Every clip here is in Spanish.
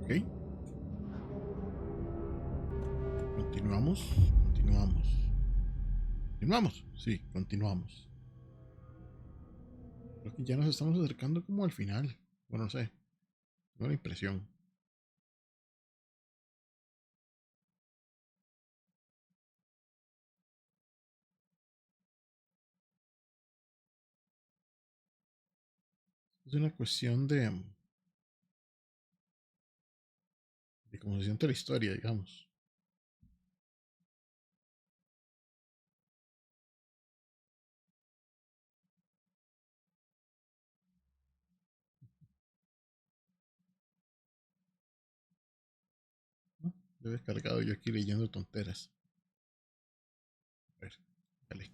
Ok. Continuamos. Continuamos. ¿Continuamos? Sí, continuamos. Creo que ya nos estamos acercando como al final. Bueno, no sé. Tengo la impresión. Es una cuestión de cómo se siente la historia, digamos. ¿No? Lo he descargado yo aquí leyendo tonteras. A ver, dale.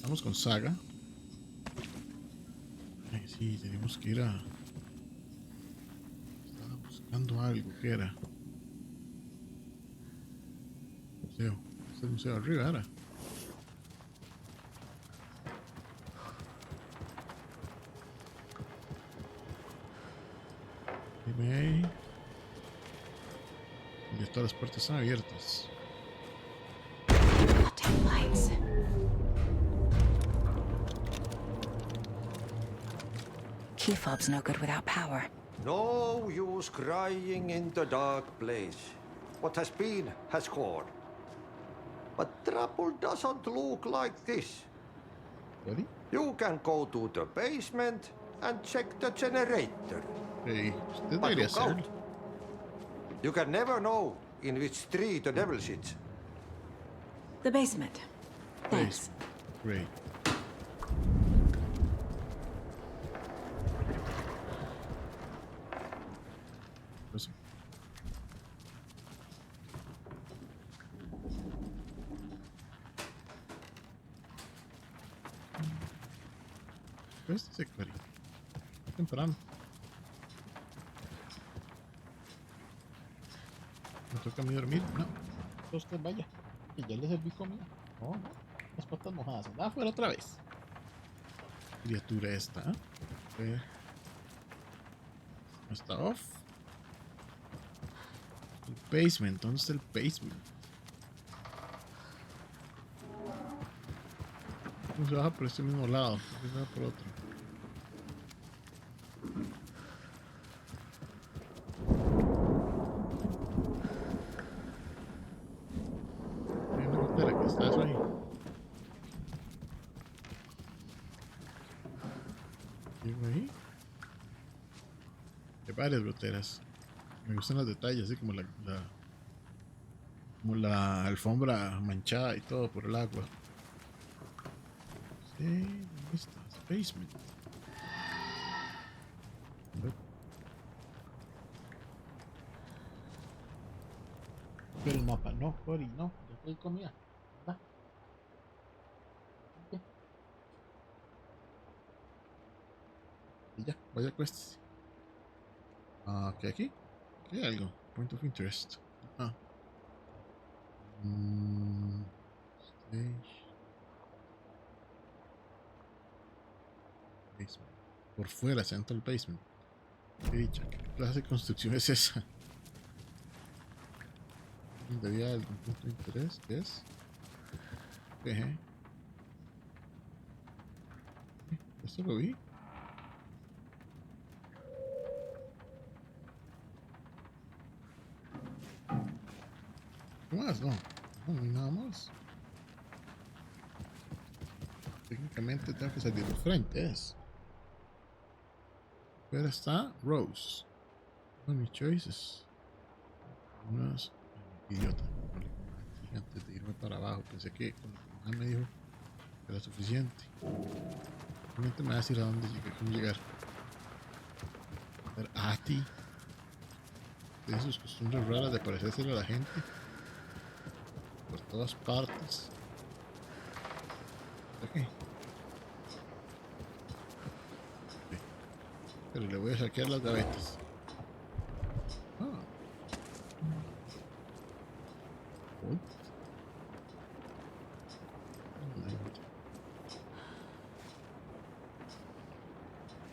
Vamos con Saga. Ay, sí, tenemos que ir a... Estaba buscando algo que era. Museo. Este es el museo arriba ahora. Dime ahí. Ya todas las puertas están abiertas. Tail lights. Key fob's no good without power. No use crying in the dark place. What has been has gone. But trouble doesn't look like this. ¿Ready? You can go to the basement and check the generator. Hey, usted But debería look out. hacerlo. You can never know in which tree the devil sits. The basement. Thanks. Great. Eso. Pues se Cory. Temprano. ¿Me toca a mí dormir? No. Usted vaya. Que ya le serví comida. No, no. Las patas mojadas. Anda afuera otra vez. Criatura esta. ¿Eh? No está off. El basement. ¿Dónde está el basement? No se baja por este mismo lado. Se baja por otro. Hay una gotera que está eso ahí. Llego ahí. Hay varias goteras. Me gustan los detalles, así como como la alfombra manchada y todo por el agua. Sí, ¿dónde está? Basement. Pero el mapa, no, Cory, no, ya que hay comida. ¿Verdad? ¿Qué? Y ya, vaya cuestas. Ah, ¿qué aquí? ¿Qué hay algo? Point of interest. Ah. Stage. Basement. Por fuera, Central Basement. Qué dicha, ¿qué clase de construcción es esa? ¿Dónde había algún punto de interés? ¿Qué es? ¿Qué? ¿Esto lo vi? ¿Qué más? No, no hay nada más. Técnicamente tengo que salir de frente, es. Pero está Rose. Mis choices. Unas. Idiota. No le pongo aquí antes de irme para abajo. Pensé que con lo que mi mamá me dijo era suficiente. Realmente me va a decir a dónde llegué, cómo llegar. A ver, a ti. Tiene sus costumbres raras de parecerse a la gente. Por todas partes. Ok. Pero le voy a saquear las gavetas. Ah. What?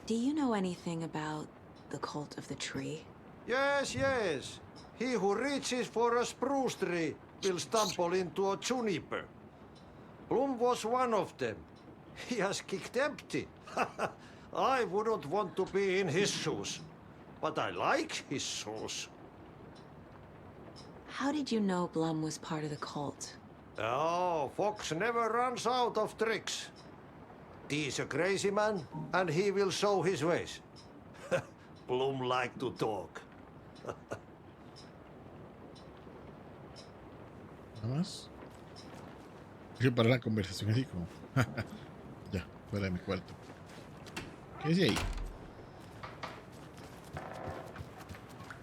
Do you know anything about the cult of the tree? Yes, yes. He who reaches for a spruce tree will stumble into a juniper. Bloom was one of them. He has kicked empty. I wouldn't want to be in his shoes. But I like his shoes. How did you know Blum was part of the cult? Oh, Fox never runs out of tricks. He's a crazy man, and he will show his ways. Bloom like to talk. Nada más. Hay que parar la conversación así como. Ya, fuera de mi cuarto. ¿Qué dice ahí?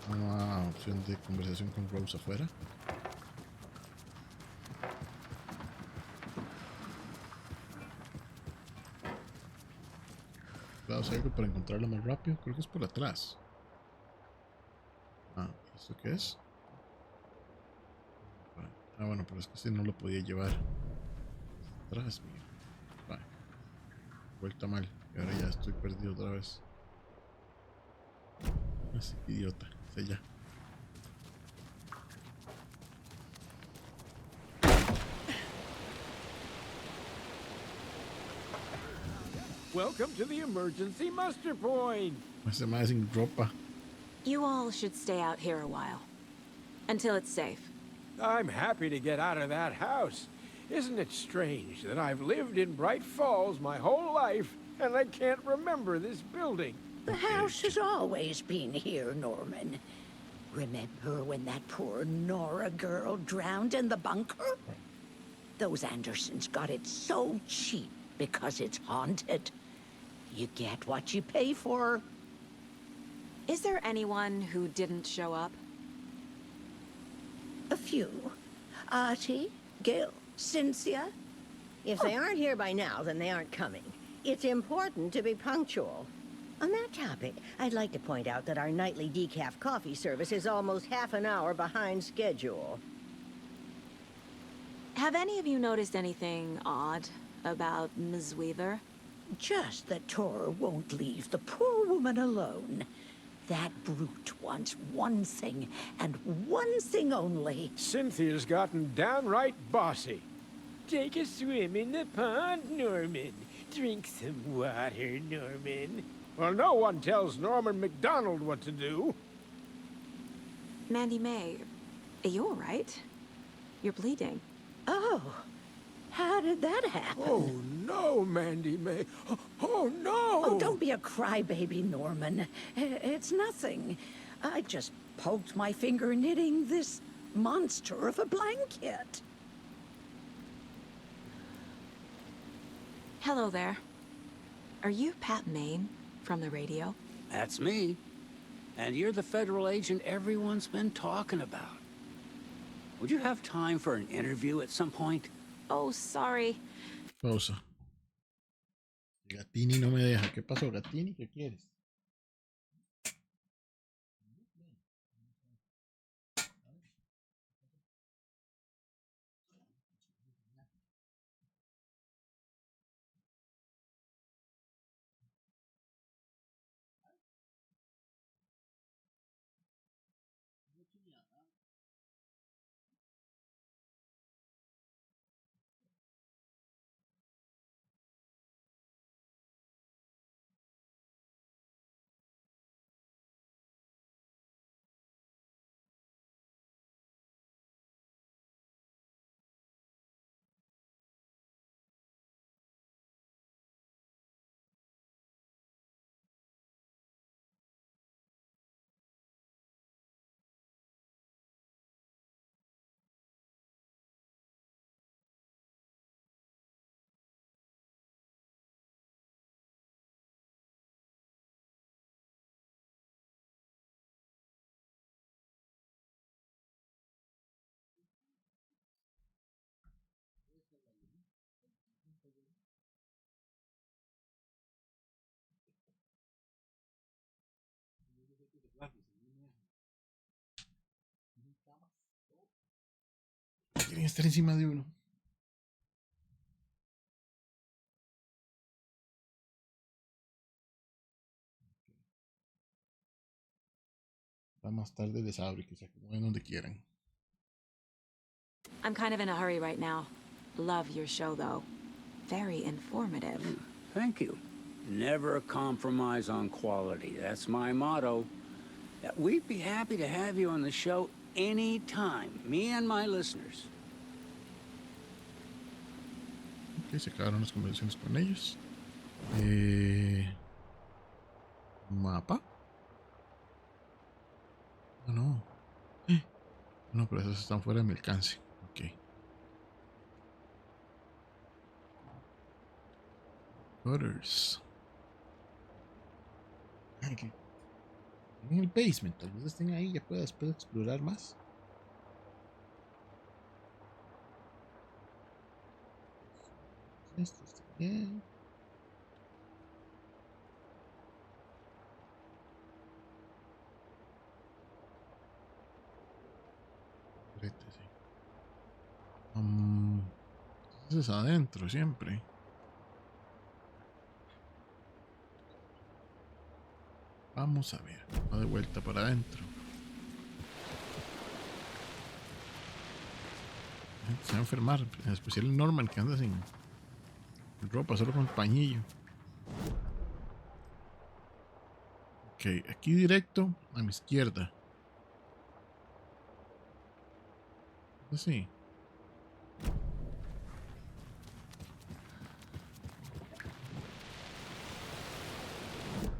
Una opción de conversación con Rose afuera. Claro, si hay algo para encontrarlo más rápido. Creo que es por atrás. Ah, ¿esto qué es? Ah, bueno, pero es que este no lo podía llevar atrás, mío. Vale. Vuelta mal. Y ahora ya estoy perdido otra vez. Así que idiota. Sé ya. Welcome to the emergency muster point. Ese más sin ropa. You all should stay out here a while. Until it's safe. I'm happy to get out of that house. Isn't it strange that I've lived in Bright Falls my whole life and I can't remember this building? The house has always been here, Norman. Remember when that poor Nora girl drowned in the bunker? Those Andersons got it so cheap because it's haunted. You get what you pay for. Is there anyone who didn't show up? A few. Artie, Gil, Cynthia. If they aren't here by now, then they aren't coming. It's important to be punctual. On that topic, I'd like to point out that our nightly decaf coffee service is almost half an hour behind schedule. Have any of you noticed anything odd about Ms. Weaver? Just that Tor won't leave the poor woman alone. That brute wants one thing, and one thing only. Cynthia's gotten downright bossy. Take a swim in the pond, Norman. Drink some water, Norman. Well, no one tells Norman McDonald what to do. Mandy May, are you all right? You're bleeding. Oh, how did that happen? Oh, no, Mandy May. Oh, no! Oh, don't be a crybaby, Norman. It's nothing. I just poked my finger knitting this monster of a blanket. Hello there. Are you Pat Maine from the radio? That's me. And you're the federal agent everyone's been talking about. Would you have time for an interview at some point? Oh, sorry. Pausa. Gatini no me deja. ¿Qué pasó, Gatini? ¿Qué quieres? Quieren estar encima de uno. Para más tarde les abro y que se acomoden donde quieran. I'm kind of in a hurry right now. Love your show, though. Very informative. Thank you. Never a compromise on quality. That's my motto. We'd be happy to have you on the show anytime, me and my listeners. Ok, se acabaron las conversaciones con ellos. Mapa. Ah, no. No, pero esos están fuera de mi alcance. Ok. Gutters. En el basement, tal vez estén ahí, ya pueda después explorar más. Esto está bien. Sí. Entonces adentro siempre. Vamos a ver. Va de vuelta para adentro. La gente se va a enfermar. En especial el Norman que anda sin ropa, solo con pañillo. Ok, aquí directo a mi izquierda. Así.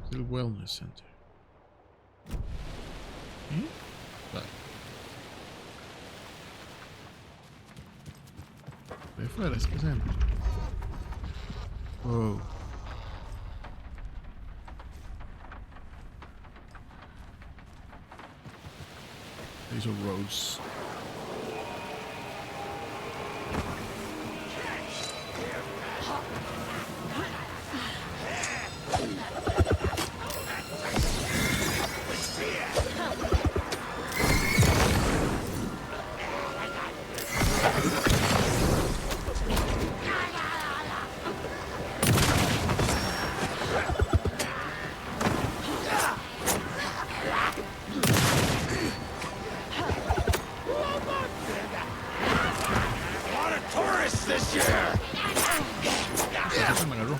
Es el Wellness Center. ¿Sí? Vale. De fuera es que se entra. Oh. Hizo Rose. Me agarró.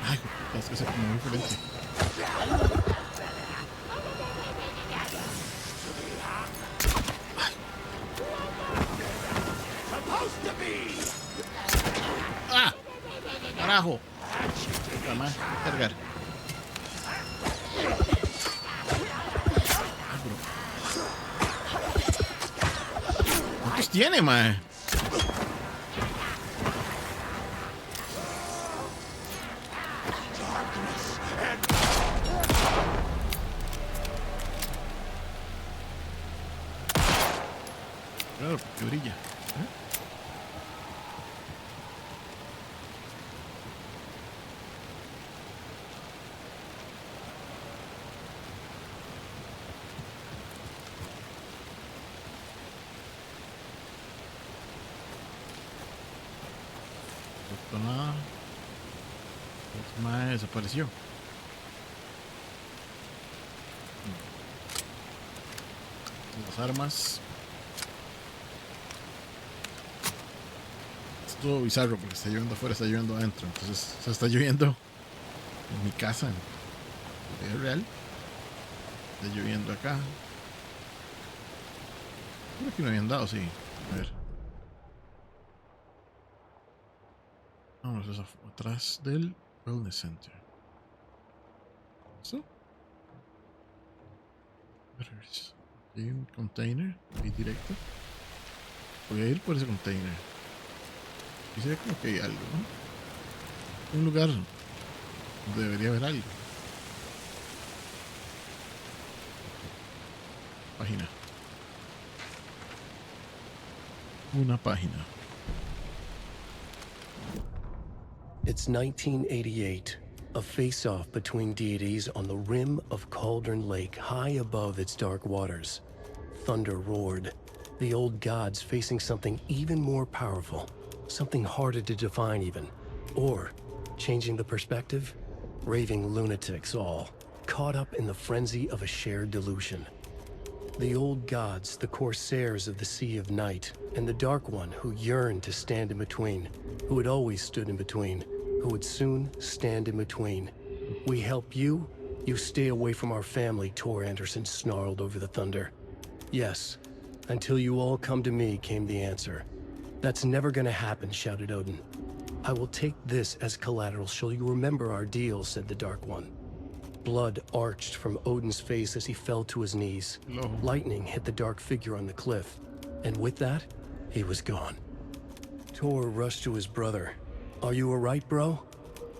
Ay, es que se como muy diferente. ¡Ah! ¡Carajo! Vamos a cargar. ¿Cuántos tiene, mae? Claro, porque brilla. Nada. El mae desapareció. Las armas. Es todo bizarro porque está lloviendo afuera, está lloviendo adentro. Entonces se está lloviendo en mi casa, en la vida real. Está lloviendo acá. Creo que me habían dado, sí. A ver. Vamos atrás del Wellness Center. ¿Eso? Hay un container ahí directo. Voy a ir por ese container. Y se ve como que hay algo, ¿no? Un lugar donde debería haber algo. Página. Una página. It's 1988, a face-off between deities on the rim of Cauldron Lake, high above its dark waters. Thunder roared, the old gods facing something even more powerful, something harder to define even. Or, changing the perspective, Raving lunatics all, caught up in the frenzy of a shared delusion. The old gods, the corsairs of the Sea of Night, and the Dark One who yearned to stand in between, who had always stood in between, who would soon stand in between. We help you, you stay away from our family, Tor Anderson snarled over the thunder. Yes, until you all come to me, came the answer. That's never gonna happen, shouted Odin. I will take this as collateral, shall you remember our deal, said the Dark One. Blood arched from Odin's face as he fell to his knees. No. Lightning hit the dark figure on the cliff, and with that, he was gone. Tor rushed to his brother. Are you alright, bro?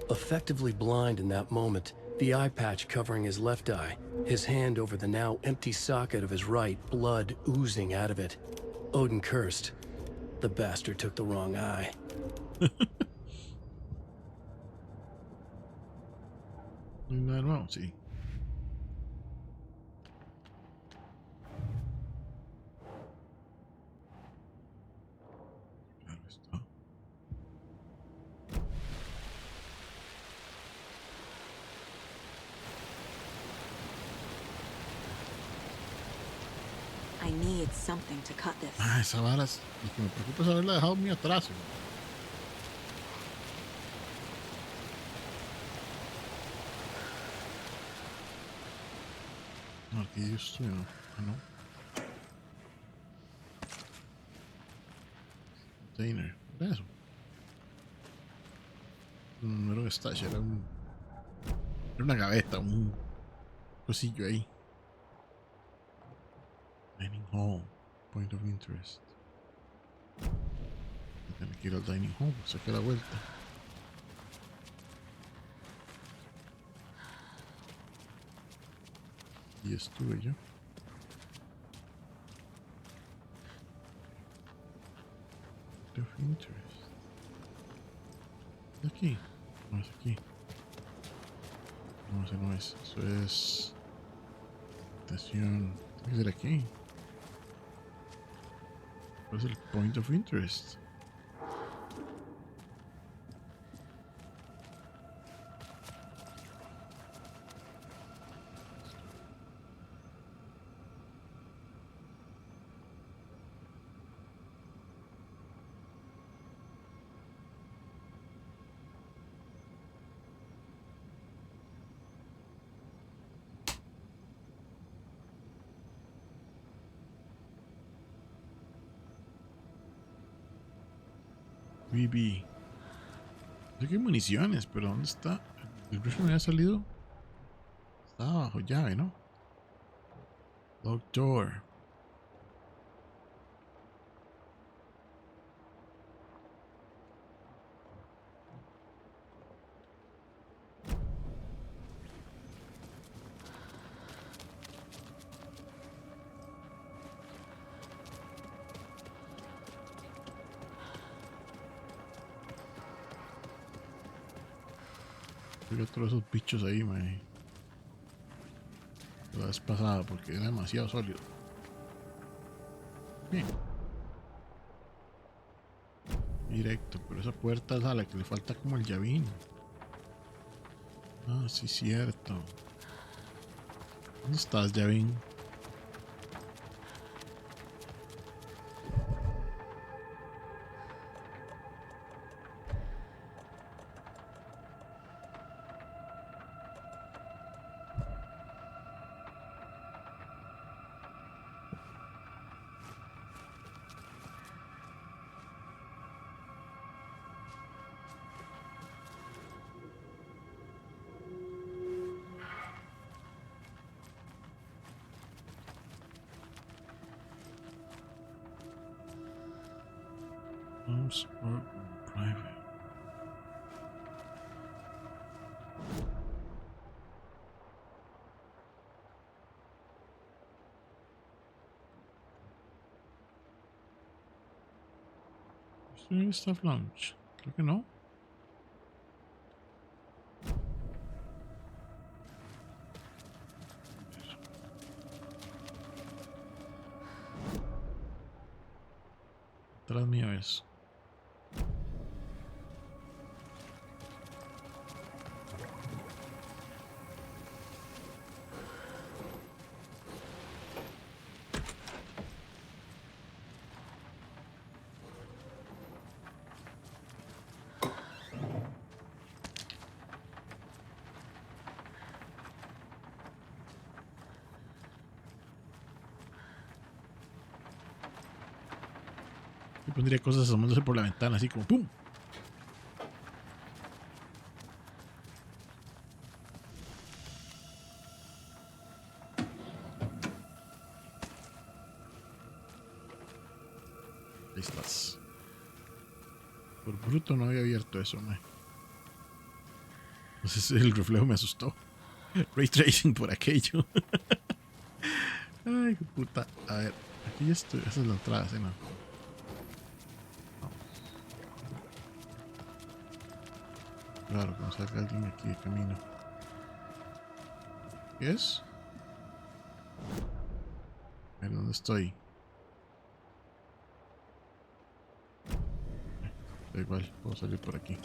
Effectively blind in that moment, the eye patch covering his left eye, his hand over the now empty socket of his right, blood oozing out of it. Odin cursed. The bastard took the wrong eye. No, sí. Claro está. I need something to cut this. Ah, esa vara es... Lo que me preocupa es haberla dejado muy atrás. No, aquí yo estoy, no. Ah, no. Container. ¿Qué era eso? No era un stash, era un... Era una gaveta, un cosillo ahí. Dining hall. Point of interest. Voy a tener que ir al dining hall, saqué la vuelta. Y estuve yo. Point of interest. ¿Es aquí? No es aquí. No, ese no es. Eso es... Estación... Tiene que ser aquí. ¿Cuál es el point of interest? BB. Sé que hay municiones, pero ¿dónde está? El rifle me había salido. Está bajo llave, ¿no? Lock door. Yo todos esos bichos ahí, man. La vez pasada porque era demasiado sólido. Bien. Directo, pero esa puerta es a la que le falta como el llavín. Ah, sí, cierto. ¿Dónde estás, llavín? House or private? ¿Estoy en staff lounge? Creo que no. Atrás mío es. Yo pondría cosas asomándose por la ventana, así como ¡pum! Ahí estás. Por bruto no había abierto eso, man. Entonces el reflejo me asustó. Ray tracing por aquello. Ay, qué puta. A ver, aquí ya estoy. Esa es la entrada, ¿sí? No. Claro, que no salga alguien aquí de camino. ¿Qué es? A ver, ¿dónde estoy? Da igual, puedo salir por aquí.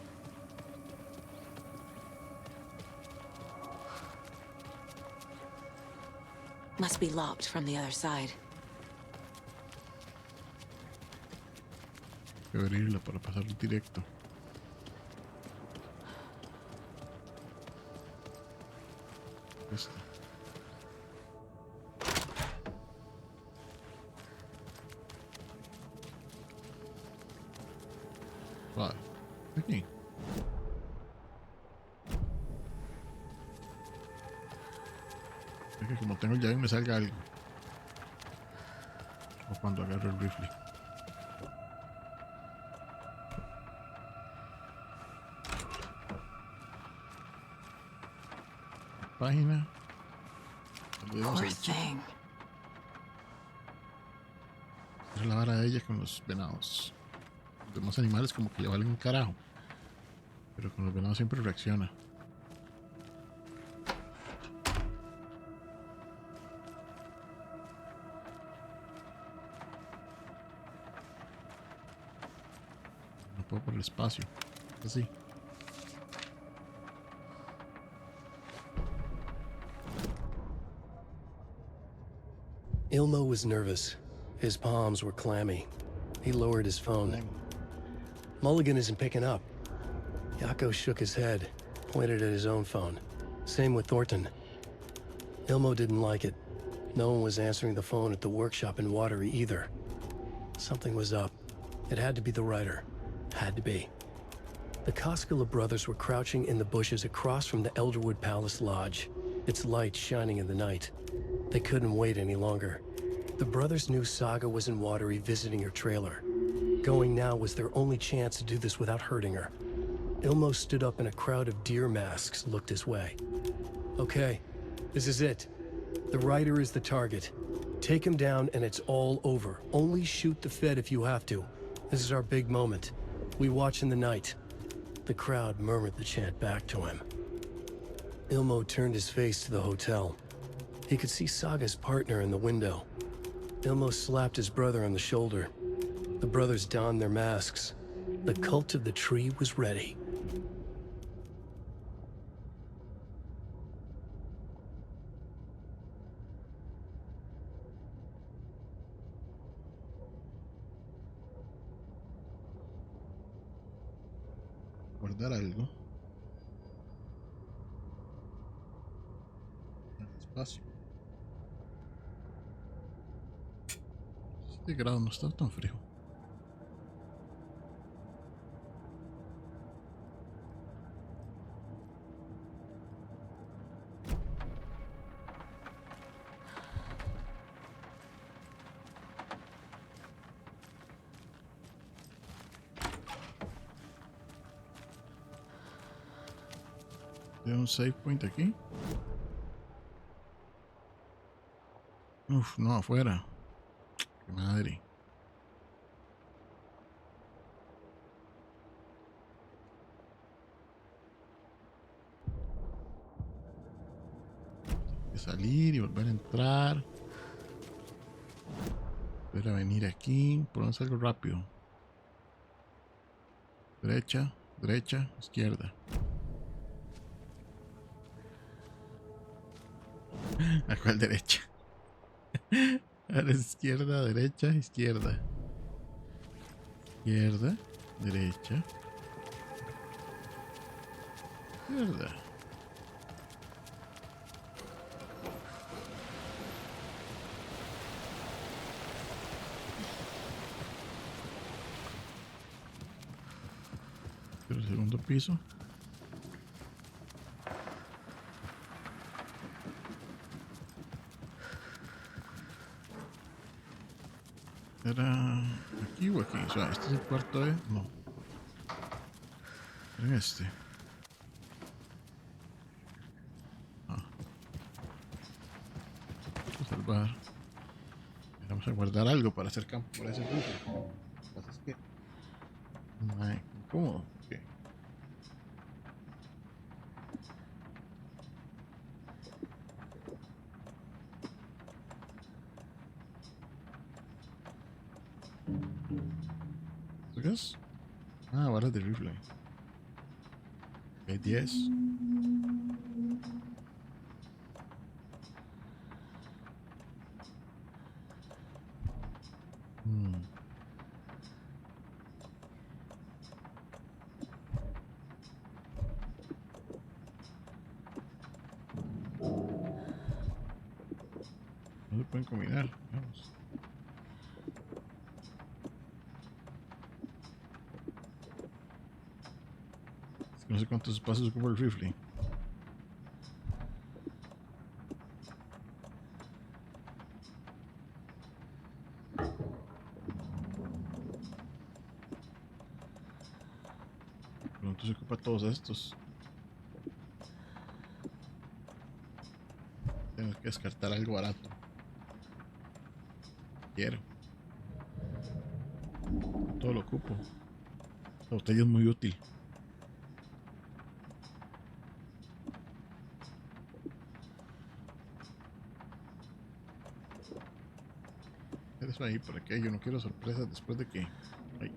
Must be locked from the other side. Voy a abrirla para pasar directo. Esto. Vale. Aquí. Es que como tengo el llave me salga algo. O cuando agarro el rifle. Página. Poor thing. Es la vara de ella con los venados. Los demás animales como que le valen un carajo. Pero con los venados siempre reacciona. No puedo por el espacio. Así. Ilmo was nervous. His palms were clammy. He lowered his phone. Mulligan isn't picking up. Yako shook his head, pointed at his own phone. Same with Thornton. Ilmo didn't like it. No one was answering the phone at the workshop in Watery either. Something was up. It had to be the writer. Had to be. The Koskela brothers were crouching in the bushes across from the Elderwood Palace Lodge, its light shining in the night. They couldn't wait any longer. The brothers knew Saga was in Watery visiting her trailer. Going now was their only chance to do this without hurting her. Ilmo stood up and a crowd of deer masks looked his way. Okay, this is it. The writer is the target. Take him down and it's all over. Only shoot the Fed if you have to. This is our big moment. We watch in the night. The crowd murmured the chant back to him. Ilmo turned his face to the hotel. He could see Saga's partner in the window. Ilmo slapped his brother on the shoulder. The brothers donned their masks. The cult of the tree was ready. Guardar algo. Espacio. 7 grados, no está tan frío. ¿Hay un save point aquí? Uf, no, afuera. Qué madre. Hay que salir y volver a entrar. Volver a venir aquí. ¿Por dónde salgo rápido? Derecha, derecha, izquierda. ¿A cuál derecha? A la izquierda, derecha, izquierda. Izquierda, derecha. Izquierda. Segundo piso. ¿Era aquí o aquí? O sea, ¿este es el cuarto de...? No. Era este. Ah. Vamos a salvar. Vamos a guardar algo para hacer campo por ese rifle. Lo que pasa es que... Ay, incómodo. ¿Qué? ¿Esto qué es? Ah, balas de rifle. Hay 10. No se pueden combinar, vamos. Es que no sé cuántos espacios ocupa el rifle. Pero entonces ocupa todos estos. Tengo que descartar algo barato. Quiero. Todo lo ocupo. La botella es muy útil. Eso ahí, ¿para qué? Yo no quiero sorpresas después de que... Ay.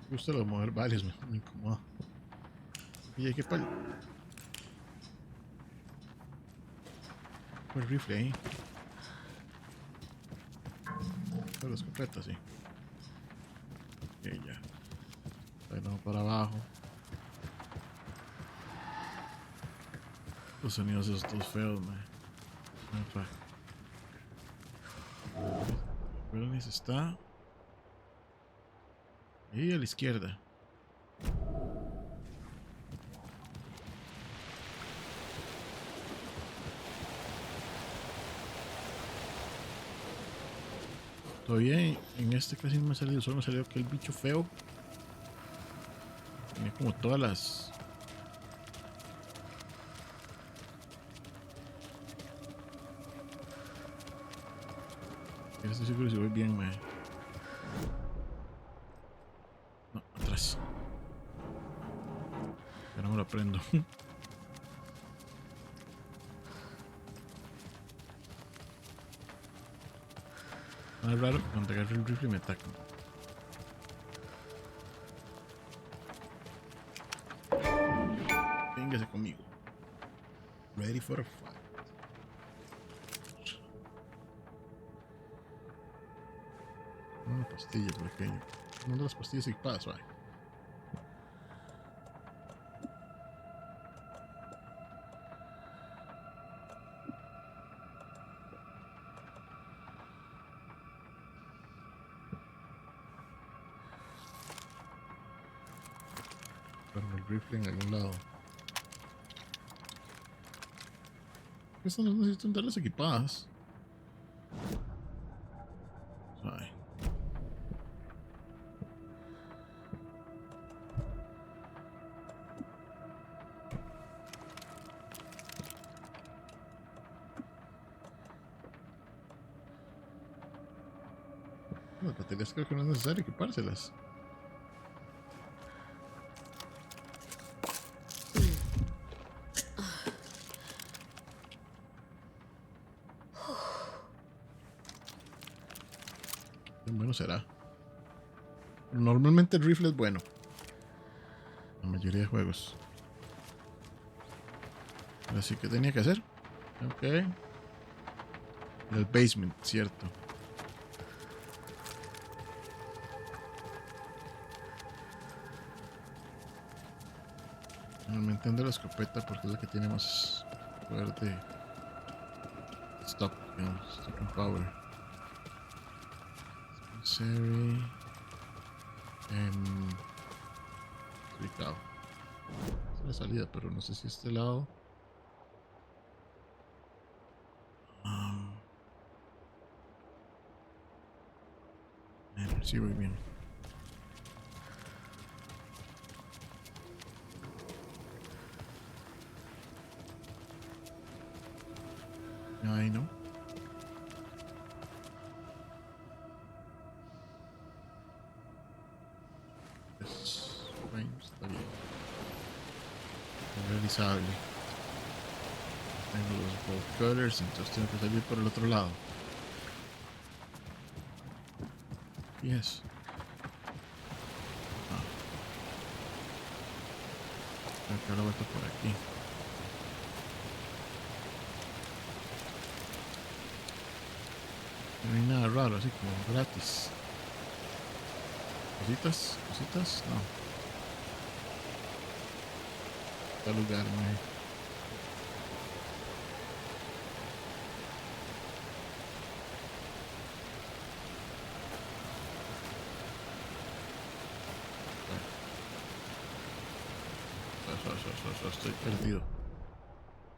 Me gusta lo de mover varios, me incomoda. Y hay que pagar. El rifle ahí. Toda la escopeta, sí. Ok, ya. Bueno, para abajo. Los sonidos esos todos feos, man. Bernice está ahí a la izquierda. Todavía en este casi no me ha salido, solo me salió aquel bicho feo. Tenía como todas las... Estoy seguro si voy bien, man. No, atrás. Ya no me lo aprendo. Es raro que cuando agarre el rifle me atacan. Véngase conmigo. Ready for a fight. Una pastilla por aquello. Una de las pastillas equipadas, vale. El rifle en algún lado. Estas no necesitan darlas equipadas. Ay. Las baterías creo que no es necesario equipárselas. Bueno será. Normalmente el rifle es bueno. La mayoría de juegos. Así que tenía que hacer. Ok. El basement, cierto. Normalmente ando la escopeta porque es la que tiene más poder de stop. Digamos, estoy con power. Seri. Ubicado. Esta es la salida, pero no sé si este lado. Sí, voy bien. Ahí no. Bueno, está bien. Es realizable. Tengo los bolt cutters, entonces tengo que salir por el otro lado. Yes. Tengo que dar la vuelta por aquí. No hay nada raro, así como gratis. Cositas, cositas, no. Está lugar, muy. Estoy perdido.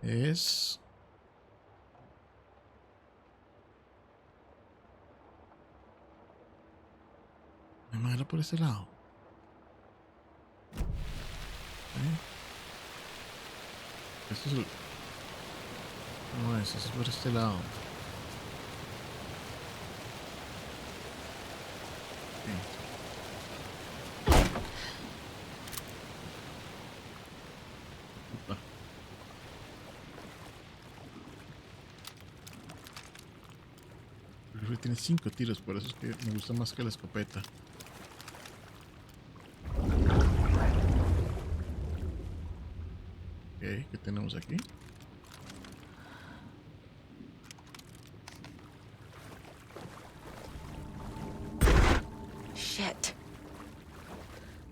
Es. Me madre por ese lado. Esto es el... No es, eso es por este lado. El rifle tiene 5 tiros, por eso es que me gusta más que la escopeta. Ok, ¿qué tenemos aquí? Shit.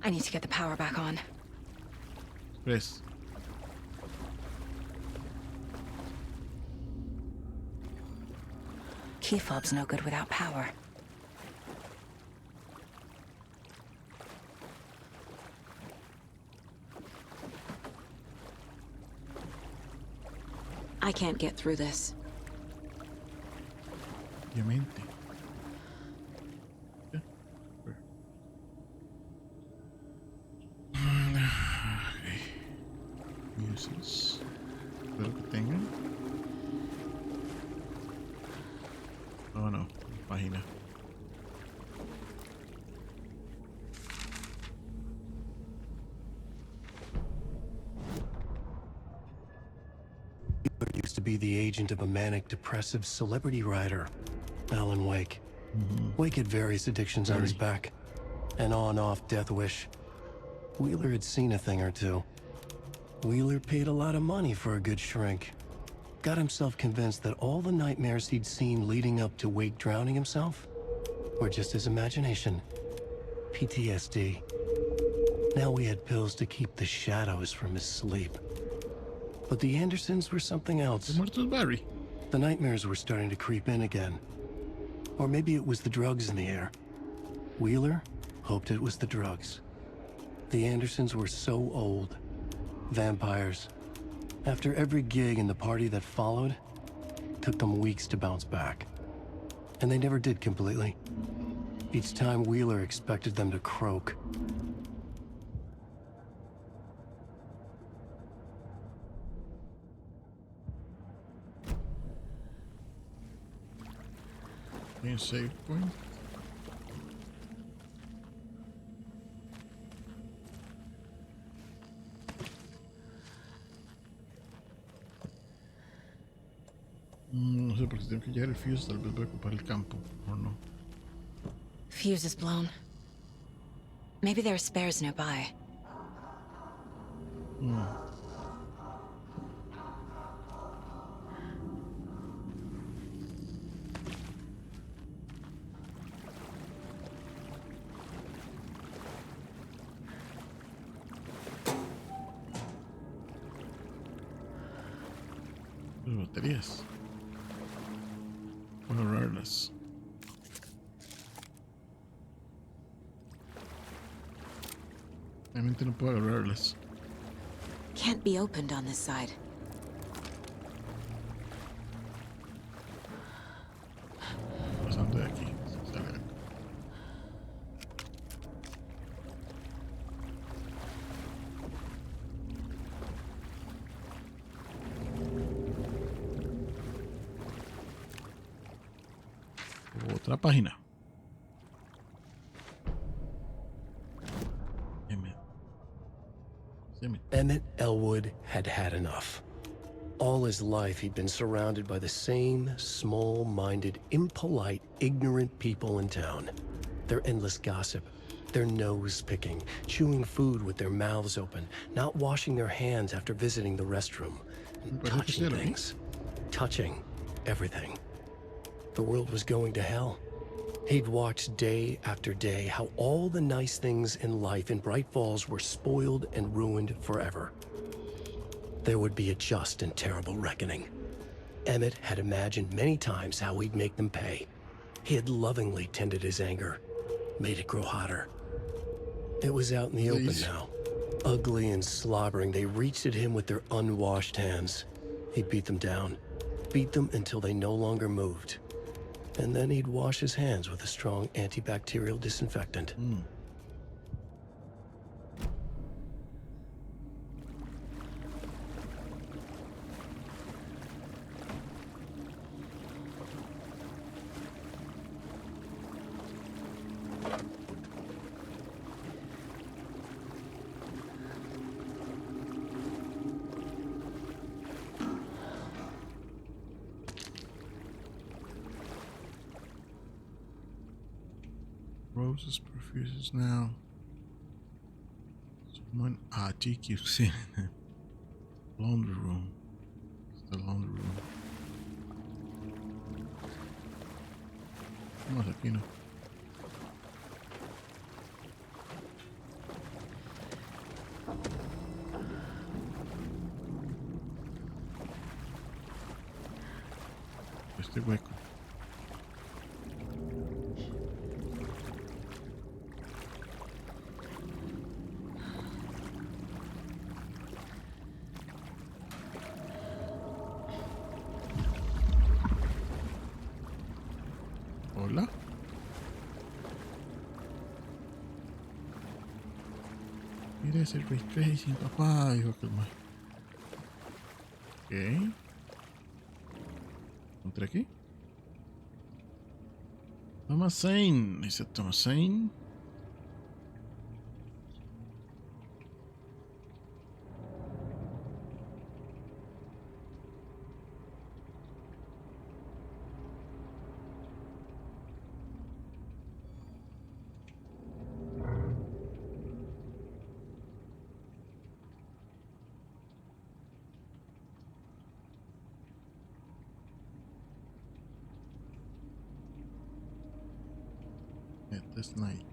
I need to get the power back on. Express. Key fob's no good without power. I can't get through this. Obviamente. Uses. Espero que tengan. Oh no, página. Used to be the agent of a manic depressive celebrity writer, Alan Wake. Wake had various addictions on his back. An on-off death wish. Wheeler had seen a thing or two. Wheeler paid a lot of money for a good shrink. Got himself convinced that all the nightmares he'd seen leading up to Wake drowning himself were just his imagination. PTSD. Now we had pills to keep the shadows from his sleep. But the Andersons were something else. Barry. The nightmares were starting to creep in again. Or maybe it was the drugs in the air. Wheeler hoped it was the drugs. The Andersons were so old. Vampires. After every gig and the party that followed, took them weeks to bounce back. And they never did completely. Each time Wheeler expected them to croak. Save point. No sé, porque si tengo que llegar el fuse, tal vez voy a ocupar el campo, o no. Fuse is blown. Maybe there are spares nearby. Las baterías. wireless. Realmente no puedo agarrarlas. Can't be opened on this side. Pasando de aquí. Se sale algo. Otra página. Emmett Elwood had had enough. All his life, he'd been surrounded by the same small-minded, impolite, ignorant people in town. Their endless gossip, their nose-picking, chewing food with their mouths open, not washing their hands after visiting the restroom, and touching things. Touching everything. The world was going to hell. He'd watched day after day how all the nice things in life in Bright Falls were spoiled and ruined forever. There would be a just and terrible reckoning. Emmett had imagined many times how he'd make them pay. He had lovingly tended his anger, made it grow hotter. It was out in the open now. Ugly and slobbering, they reached at him with their unwashed hands. He'd beat them down, beat them until they no longer moved. And then he'd wash his hands with a strong antibacterial disinfectant. Roses, perfuses now. Someone GQC. Laundry room. It's the laundry room. Vamos aquí, ¿no? Este hueco. Hola. Mira ese ray tracing, papá, dijo aquel más. Ok. ¿Entré aquí? Thomas Zane. Dice Thomas Zane. This night.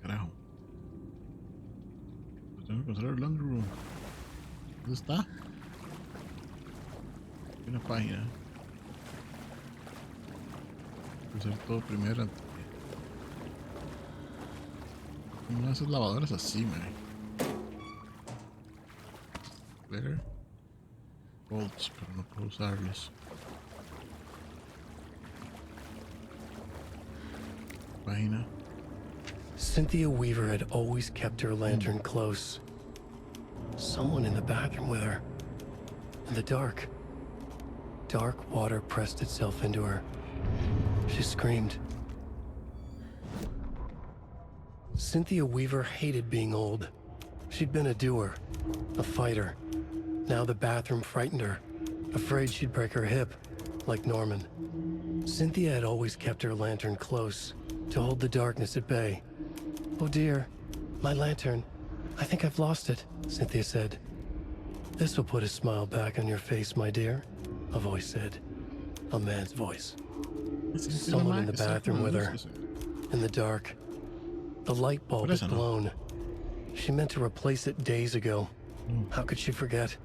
Carajo. Pues tengo que encontrar el laundry room. ¿Dónde está? Hay una página. Voy a hacer todo primero antes. Una de esas lavadoras así, man. Glitter. Bolts, pero no puedo usarlos. Página. Cynthia Weaver had always kept her lantern close. Someone in the bathroom with her. In the dark. Dark water pressed itself into her. She screamed. Cynthia Weaver hated being old. She'd been a doer, a fighter. Now the bathroom frightened her, afraid she'd break her hip, like Norman. Cynthia had always kept her lantern close, to hold the darkness at bay. "Oh dear, my lantern. I think I've lost it," Cynthia said. "This will put a smile back on your face, my dear," a voice said. A man's voice. Someone in the bathroom with her. In the dark. The light bulb had blown. She meant to replace it days ago. How could she forget?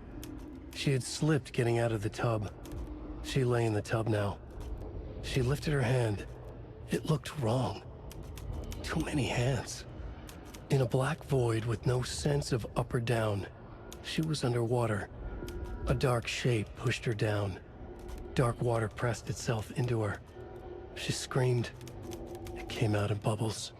She had slipped getting out of the tub. She lay in the tub now. She lifted her hand. It looked wrong. Too many hands. In a black void with no sense of up or down, she was underwater. A dark shape pushed her down. Dark water pressed itself into her. She screamed. It came out in bubbles.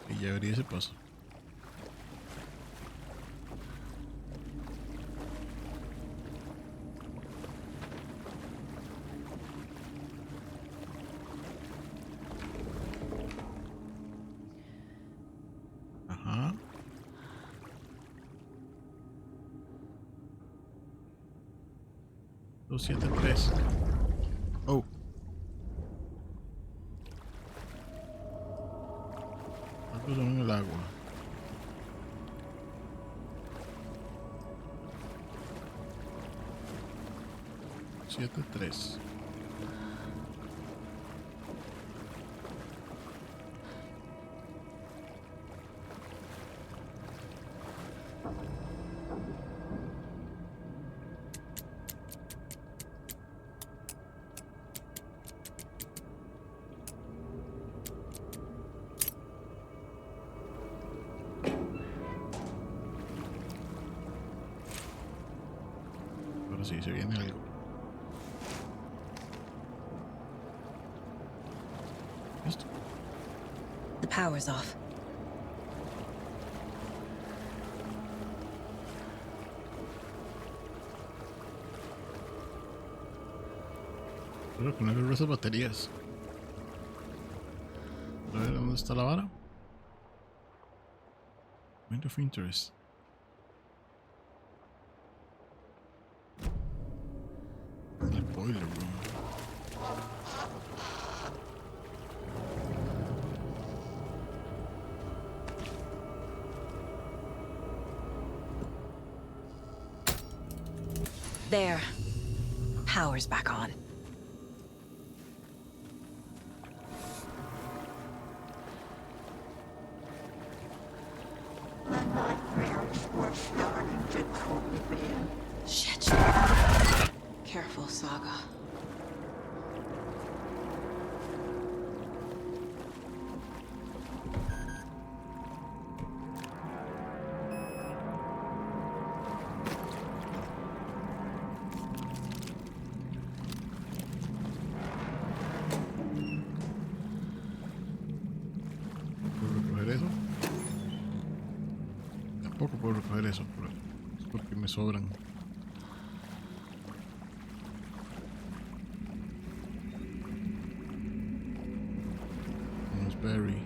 Y ya abrí ese paso. Ajá. Dos, 7, 3. Oh. Algo sonó en el agua. Siete, 3. Ahora sí, se viene algo. ¿Listo? The power's off. Creo que no agarró esas baterías. A ver, ¿dónde está la vara? Point of interest. El boiler room. There. Power's back on. Shit. Careful, Saga. ¿Puedo recoger eso? Tampoco puedo recoger eso, es porque me sobran. Berry.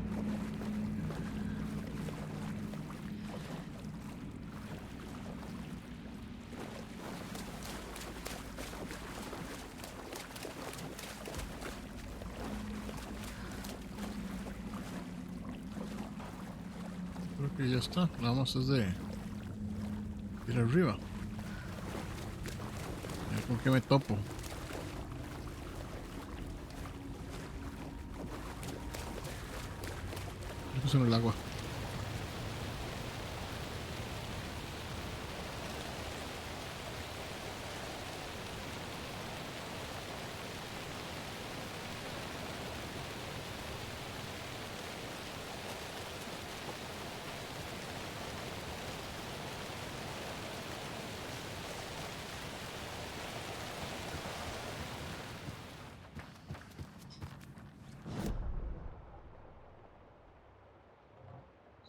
Creo que ya está, nada más es de ir arriba. A ver con qué me topo. En el agua.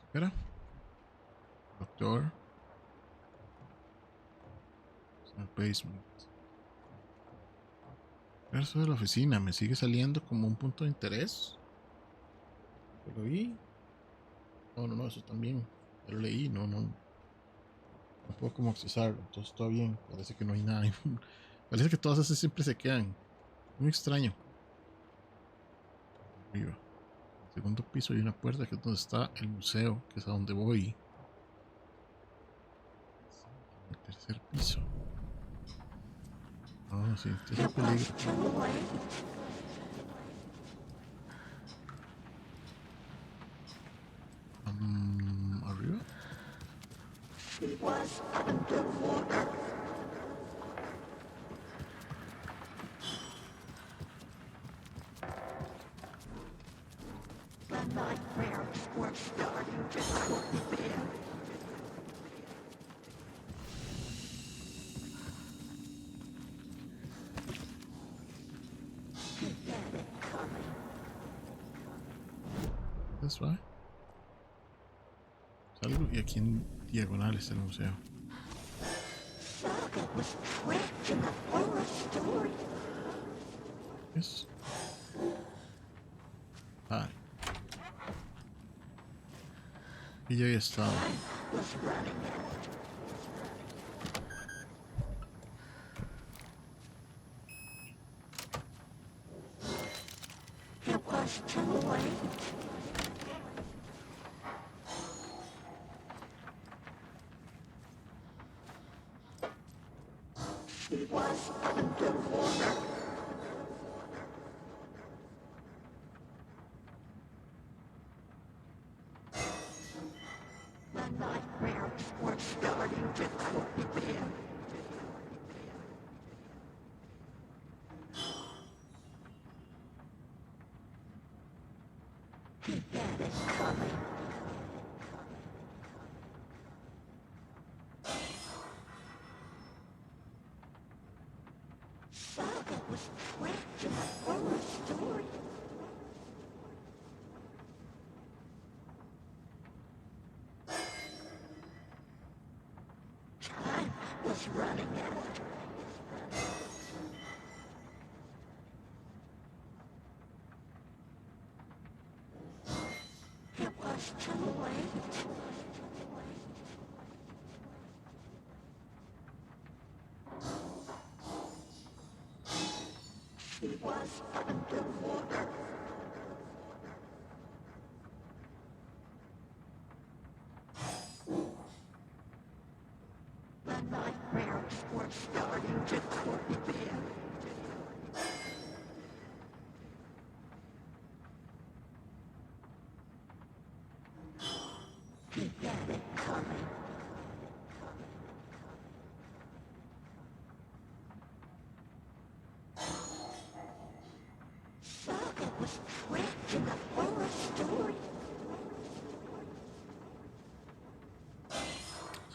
Espera. Doctor. Basement. Eso de la oficina me sigue saliendo como un punto de interés. ¿Lo vi? No, eso también. Ya lo leí, no puedo como accesarlo, entonces todo bien. Parece que no hay nada. Parece que todas esas siempre se quedan. Muy extraño. Arriba. En el segundo piso hay una puerta que es donde está el museo, que es a donde voy. En el tercer piso. Ah, sí, este es el peligro. Arriba. That's right. Salgo y aquí en diagonal está el museo. Yes. Vale. Y ya había estado.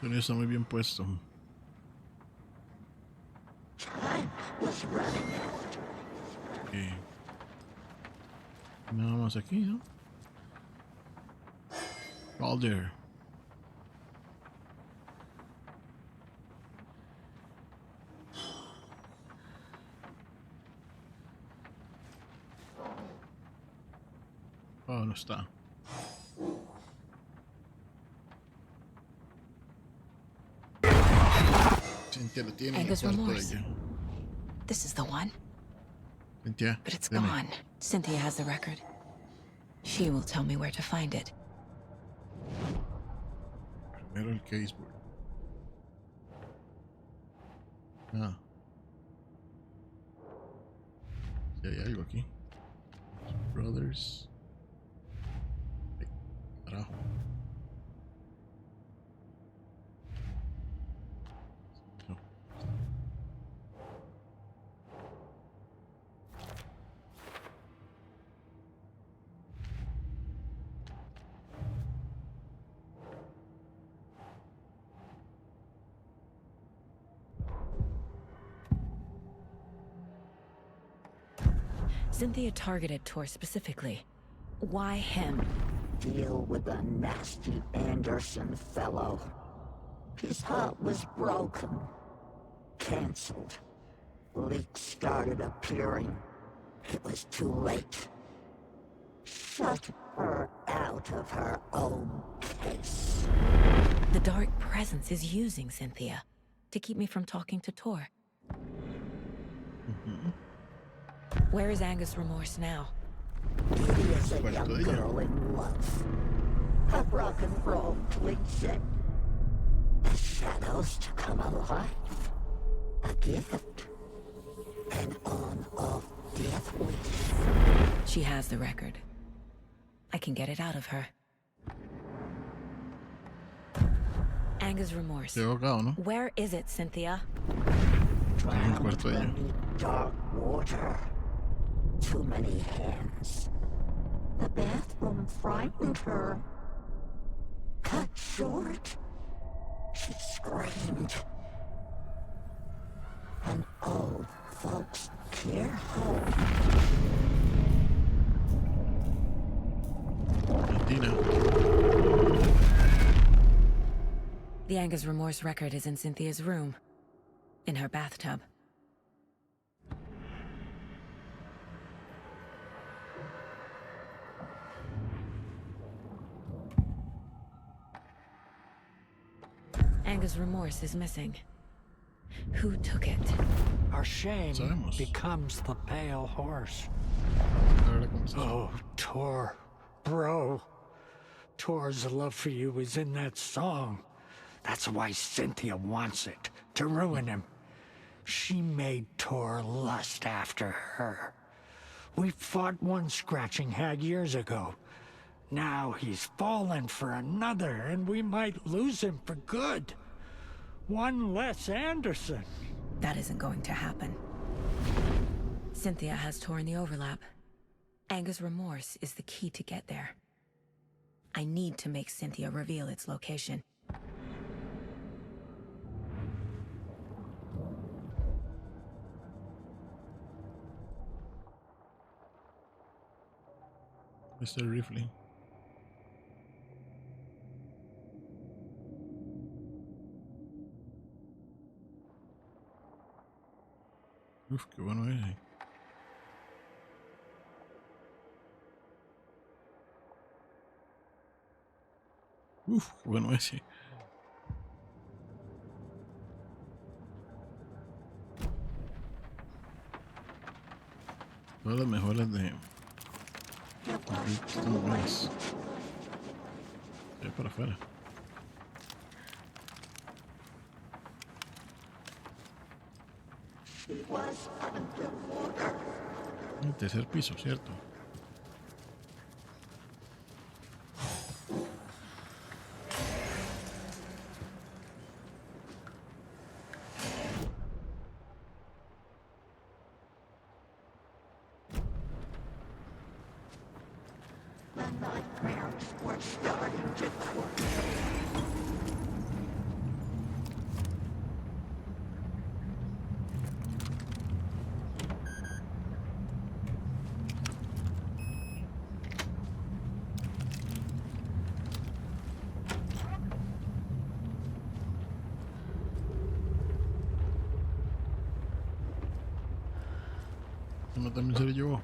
El sonido está muy bien puesto. Okay. Nada más aquí, ¿no? Calder. Oh, no está. Cynthia lo tiene en el Angus cuarto de remorse. ella. This is the one. Cynthia, But it's deme. gone. Cynthia has the record. She will tell me where to find it. Primero el caseboard. Ah. Si hay algo aquí. Brothers. Ay, carajo. No. Cynthia targeted Tor specifically. Why him? deal with a nasty Anderson fellow. His hull was broken. Cancelled. Leaks started appearing. It was too late. Shut her out of her own case. The dark presence is using Cynthia to keep me from talking to Tor. Where is Angus Remorse now? He is a young girl in love. A rock and roll cliche. The shadows to come alive. A gift. An on-off death wish. She has the record. I can get it out of her. Angus Remorse. Qué ahogado, ¿no? Where is it, Cynthia? Drowned beneath dark water. Too many hands. The bathroom frightened her. Cut short. She screamed. An old folks' care home. Argentina. The Angus Remorse record is in Cynthia's room. In her bathtub. Angus Remorse is missing. Who took it? Our shame Sabemos. becomes the pale horse. Ahora cómo se llama. Oh, Tor, bro. Tor's love for you is in that song. That's why Cynthia wants it, to ruin him. She made Tor lust after her. We fought one scratching hag years ago. Now he's fallen for another, and we might lose him for good. One less Anderson. That isn't going to happen. Cynthia has Tor in the overlap. Angus Remorse is the key to get there. I need to make Cynthia reveal its location. Mr. Rifle. Uf, qué bueno es. Uf, qué bueno ese. Todas las mejoras de... Están buenas. Ya para afuera. El tercer piso, ¿cierto? Uno también se lo llevó.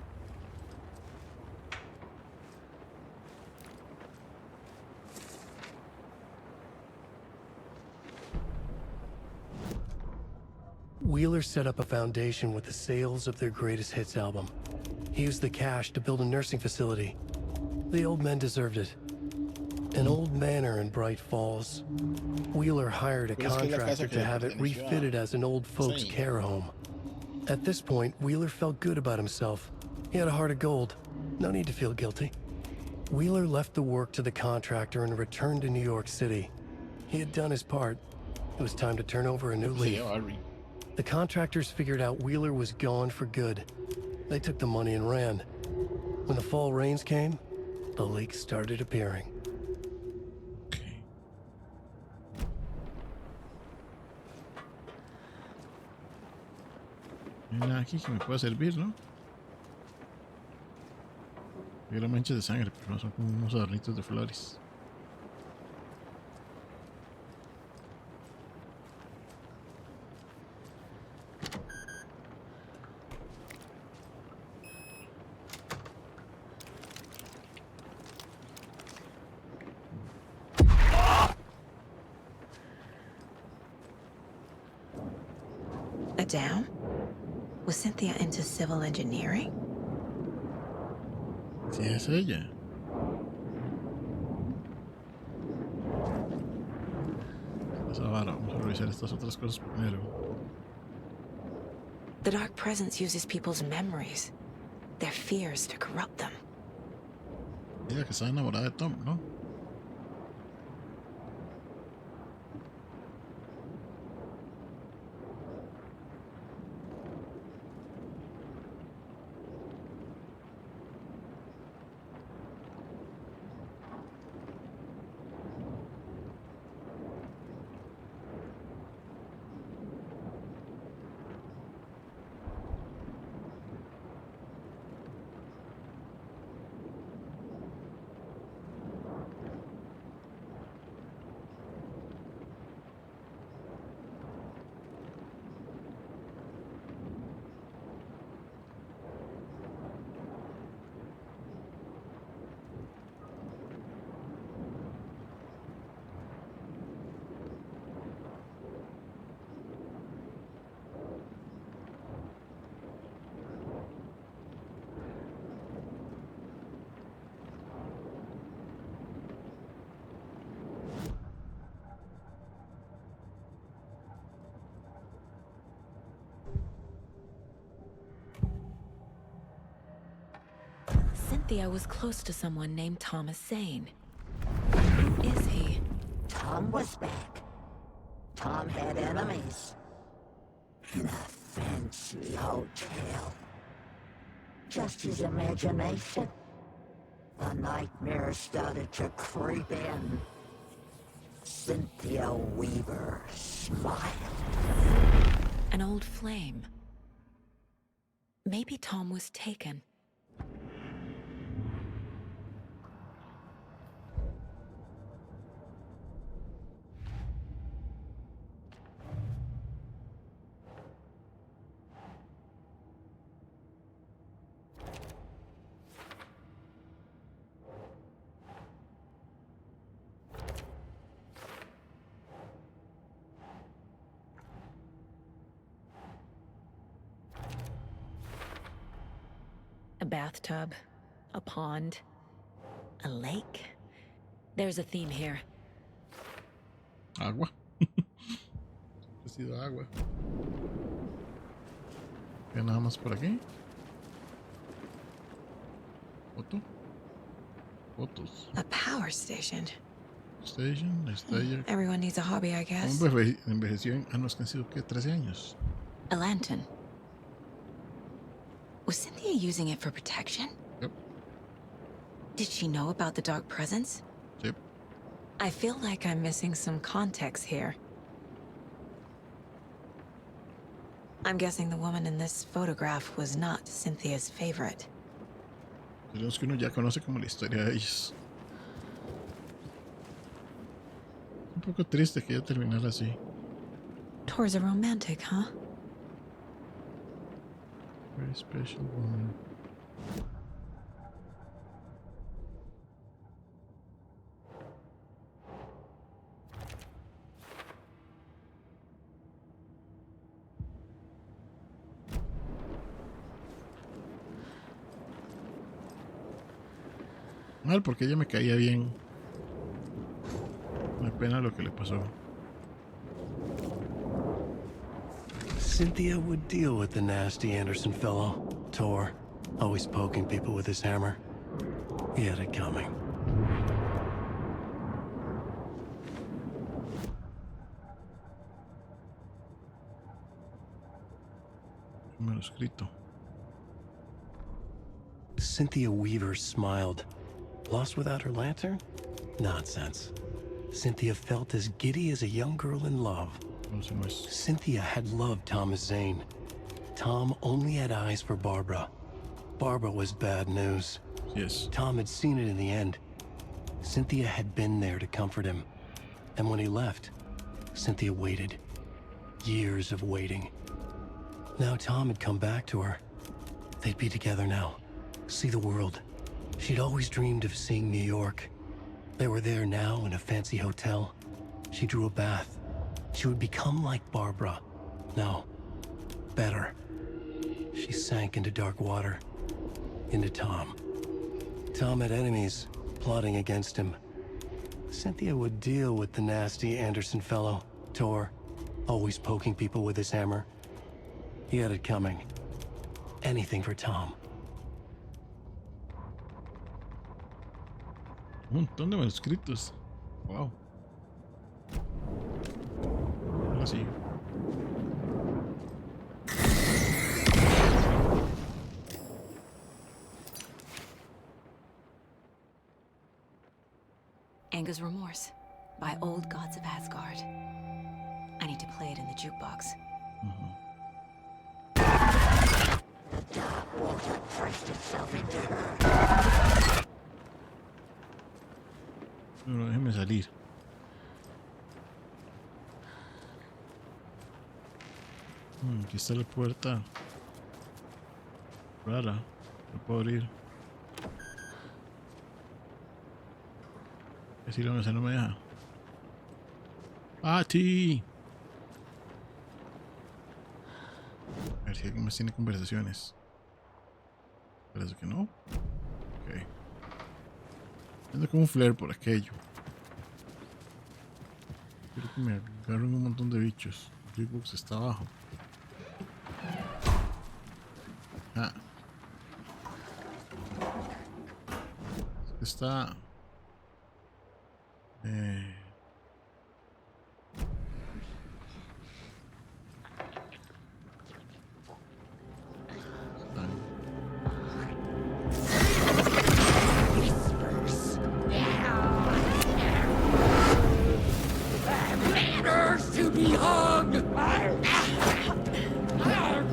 Wheeler set up a foundation with the sales of their greatest hits album. He used the cash to build a nursing facility. The old men deserved it. An old manor in Bright Falls. Wheeler hired a contractor to have it refitted as an old folks' care home. At this point, Wheeler felt good about himself. He had a heart of gold. No need to feel guilty. Wheeler left the work to the contractor and returned to New York City. He had done his part. It was time to turn over a new leaf. The contractors figured out Wheeler was gone for good. They took the money and ran. When the fall rains came, the leaks started appearing. No hay nada aquí que me pueda servir, ¿no? Hay las manchas de sangre, pero no son como unos adornitos de flores. A dam? Was Cynthia into civil engineering? Sí, es ella. Esa vara, vamos a revisar estas otras cosas primero. The Dark Presence uses people's memories, their fears to corrupt them. Ella que está enamorada de Tom, ¿no? Cynthia was close to someone named Thomas Zane. Who is he? Tom was back. Tom had enemies. In a fancy hotel. Just his imagination. The nightmare started to creep in. Cynthia Weaver smiled. An old flame. Maybe Tom was taken. A bathtub, a pond, a lake. There's a theme here. Agua. Ha sido agua. ¿Qué nada más por aquí? ¿Foto? Fotos. A power station. Station, estrella. Everyone needs a hobby, I guess. Hombre, envejeció en años que han sido, ¿qué? 13 años. A lantern. Was Cynthia using it for protection? Yep. Did she know about the Dark Presence? Yep. I feel like I'm missing some context here. I'm guessing the woman in this photograph was not Cynthia's favorite. De los que uno ya conoce como la historia de ellos. Un poco triste que ya terminara así. Tor's a romantic, huh? Very special woman. Mal porque ella me caía bien. Me pena lo que le pasó. Cynthia would deal with the nasty Anderson fellow, Tor, always poking people with his hammer. He had it coming. Manuscrito. Cynthia Weaver smiled. Lost without her lantern? Nonsense. Cynthia felt as giddy as a young girl in love. Cynthia had loved Thomas Zane. Tom only had eyes for Barbara. Barbara was bad news. Yes. Tom had seen it in the end. Cynthia had been there to comfort him. And when he left, Cynthia waited. Years of waiting. Now Tom had come back to her. They'd be together now. See the world. She'd always dreamed of seeing New York. They were there now in a fancy hotel. She drew a bath. She would become like Barbara. No. Better. She sank into dark water. Into Tom. Tom had enemies plotting against him. Cynthia would deal with the nasty Anderson fellow, Tor, always poking people with his hammer. He had it coming. Anything for Tom. Un montón de manuscritos. Wow. Ahora sí. Anger's Remorse by Old Gods of Asgard. I need to play it in the jukebox. Pero déjeme salir. Aquí está la puerta. Rara. No puedo abrir. Si lo no me deja. ¡Pati! A ver si alguien más tiene conversaciones. Parece que no. Ok. Ando como un flare por aquello. Quiero que me agarren un montón de bichos. El jukebox está abajo. Ah. Está...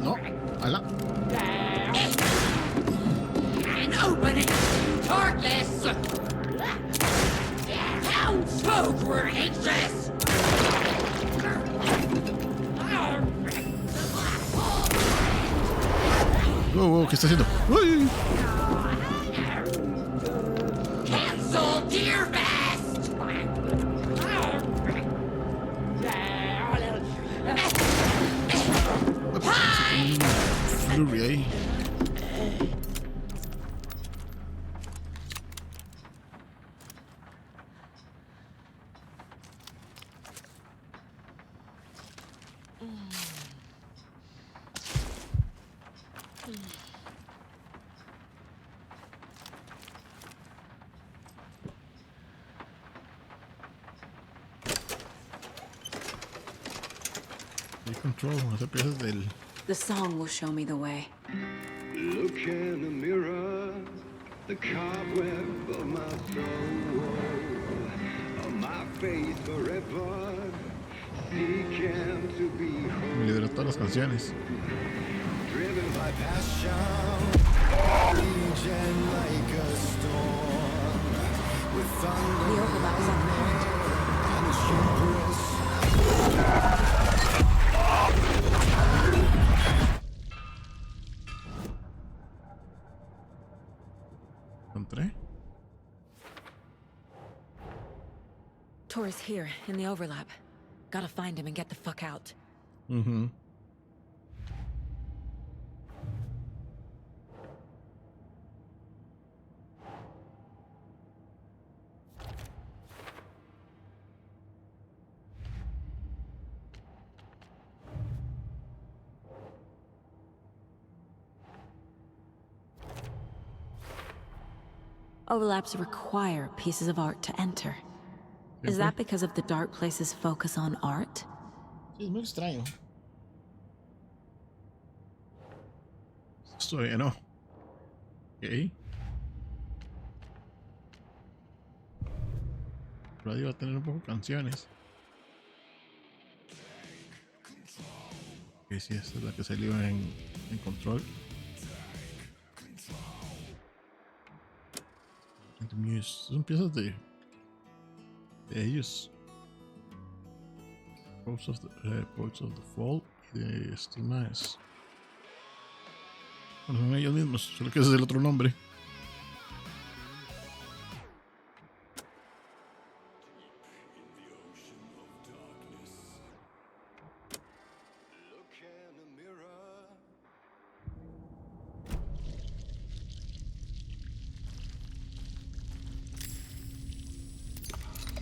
No, ala. An opening, heartless. Townsfolk were anxious. Wow, ¿qué está haciendo? ¡Uy! Cancel Deerfest. Blu-ray ahí. Control, hacer piezas del... The song will show me the way. Look in the mirror, the cobweb of my soul, of my faith forever, seeking to be whole. Me liberó todas las canciones. Driven by passion, raging like a storm, with thunder The overlap is on the front. and the hubris. Encontré. Tor is here, in the overlap. Gotta find him and get the fuck out. Mm-hmm. Overlaps require pieces of art to enter. Is that because of the Dark Place's focus on art? Sí, es muy extraño. Esto todavía no. Ok. Radio va a tener un poco de canciones. Ok, sí, esta es la que salió en Control. Son piezas de ellos. Poets of the Fall y de estos más. Bueno, son ellos mismos, solo que ese es el otro nombre.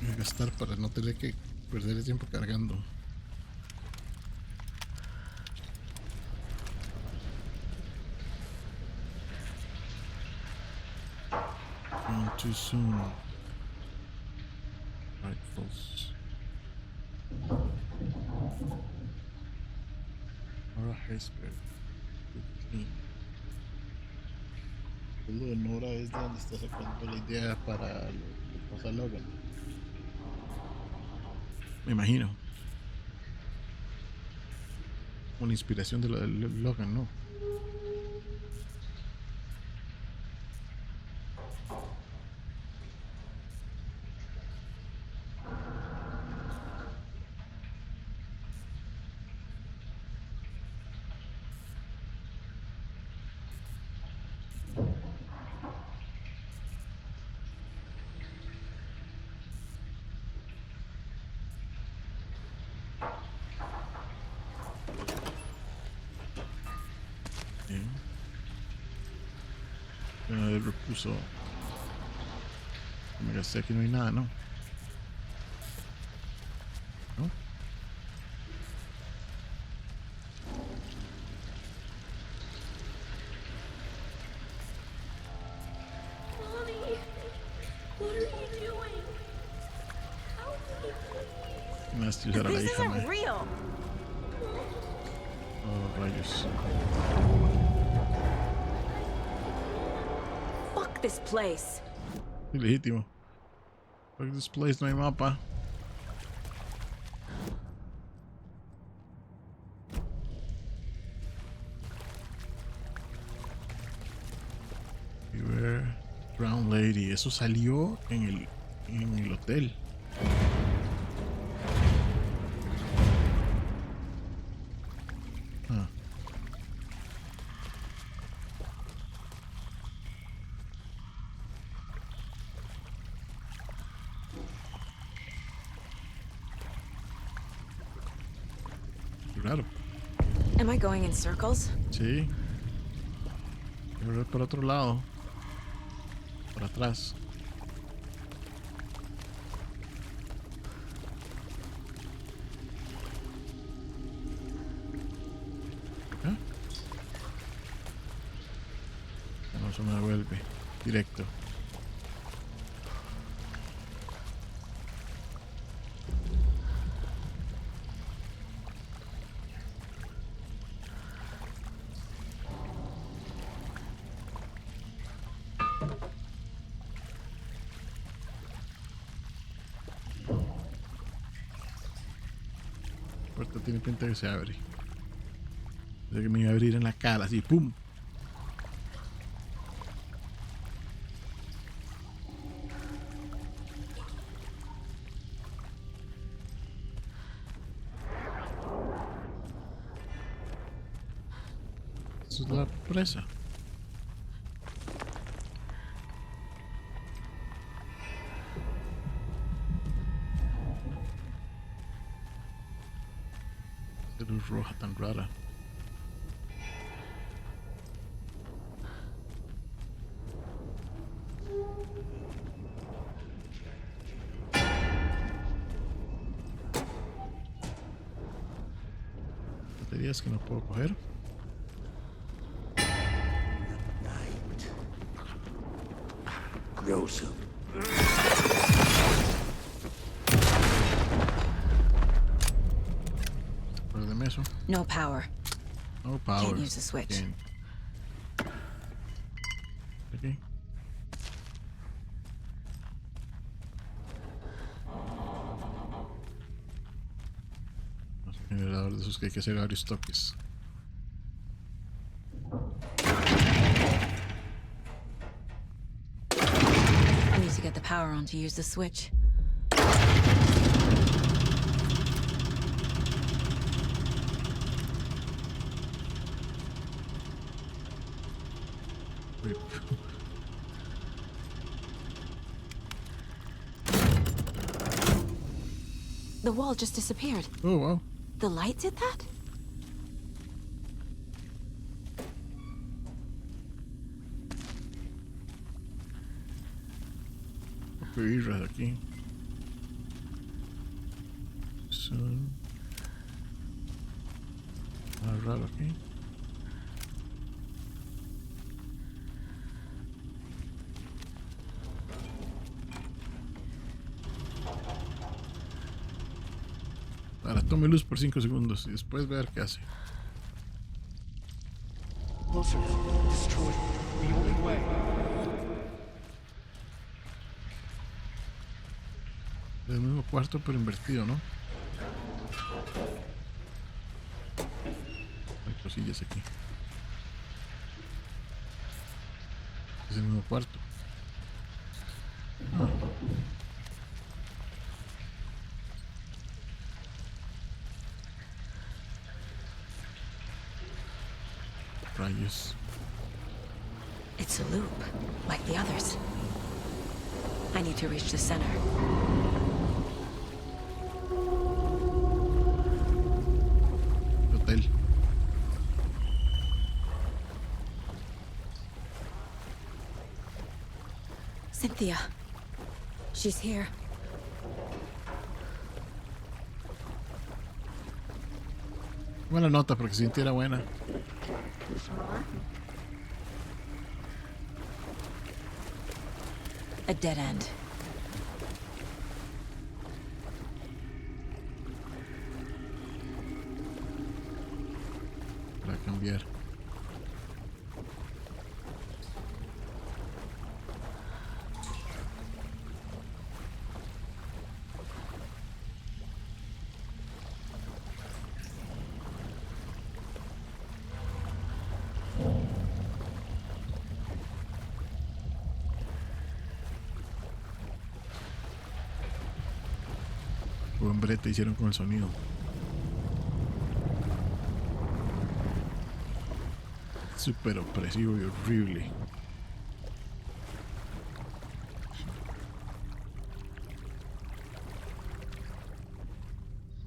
Voy a gastar para no tener que perder el tiempo cargando. Too soon. Rifles. Nora Iceberg. 15. Lo de Nora es de donde está sacando la idea para lo que Logan. Me imagino. Una inspiración de lo de Logan, ¿no? Repuso. Me gasté, aquí no hay nada, ¿no? ¿No? Mommy, what are you doing? Help me, please. Me vas a usar a la This hija, isn't man. real. Oh, rayos. Fuck this place. Ilegítimo. Fuck this place, no hay mapa. Beware, Drowned Lady. Eso salió en el hotel. Ah. Claro. Am I going in circles? Sí. Voy a ver por otro lado. Por atrás. ¿Ah? No se me devuelve. Directo. La puerta tiene pinta que se abre. Pensé que me iba a abrir en la cara, así, ¡pum! Esa es la presa. Qué luz roja tan rara. Baterías que no puedo coger. Gross. Perdeme eso. No power. No power. Can't use the switch. Bien. Aquí. Un generador de esos que hay que hacer varios toques. get the power on to use the switch. The wall just disappeared. Oh, wow. The light did that? ¿Qué birras aquí? Son... más raro aquí. Ahora tome luz por 5 segundos y después ver qué hace. Closer. Destroy. The only way. El mismo cuarto pero invertido, ¿no? Hay cosillas aquí. Es el mismo cuarto. Ah. Rayos. It's a loop, like the others. I need to reach the center. Hotel. Cynthia. She's here. Buena nota porque Cynthia era buena. A dead end. Para cambiar. Buen brete hicieron con el sonido. Súper opresivo y horrible.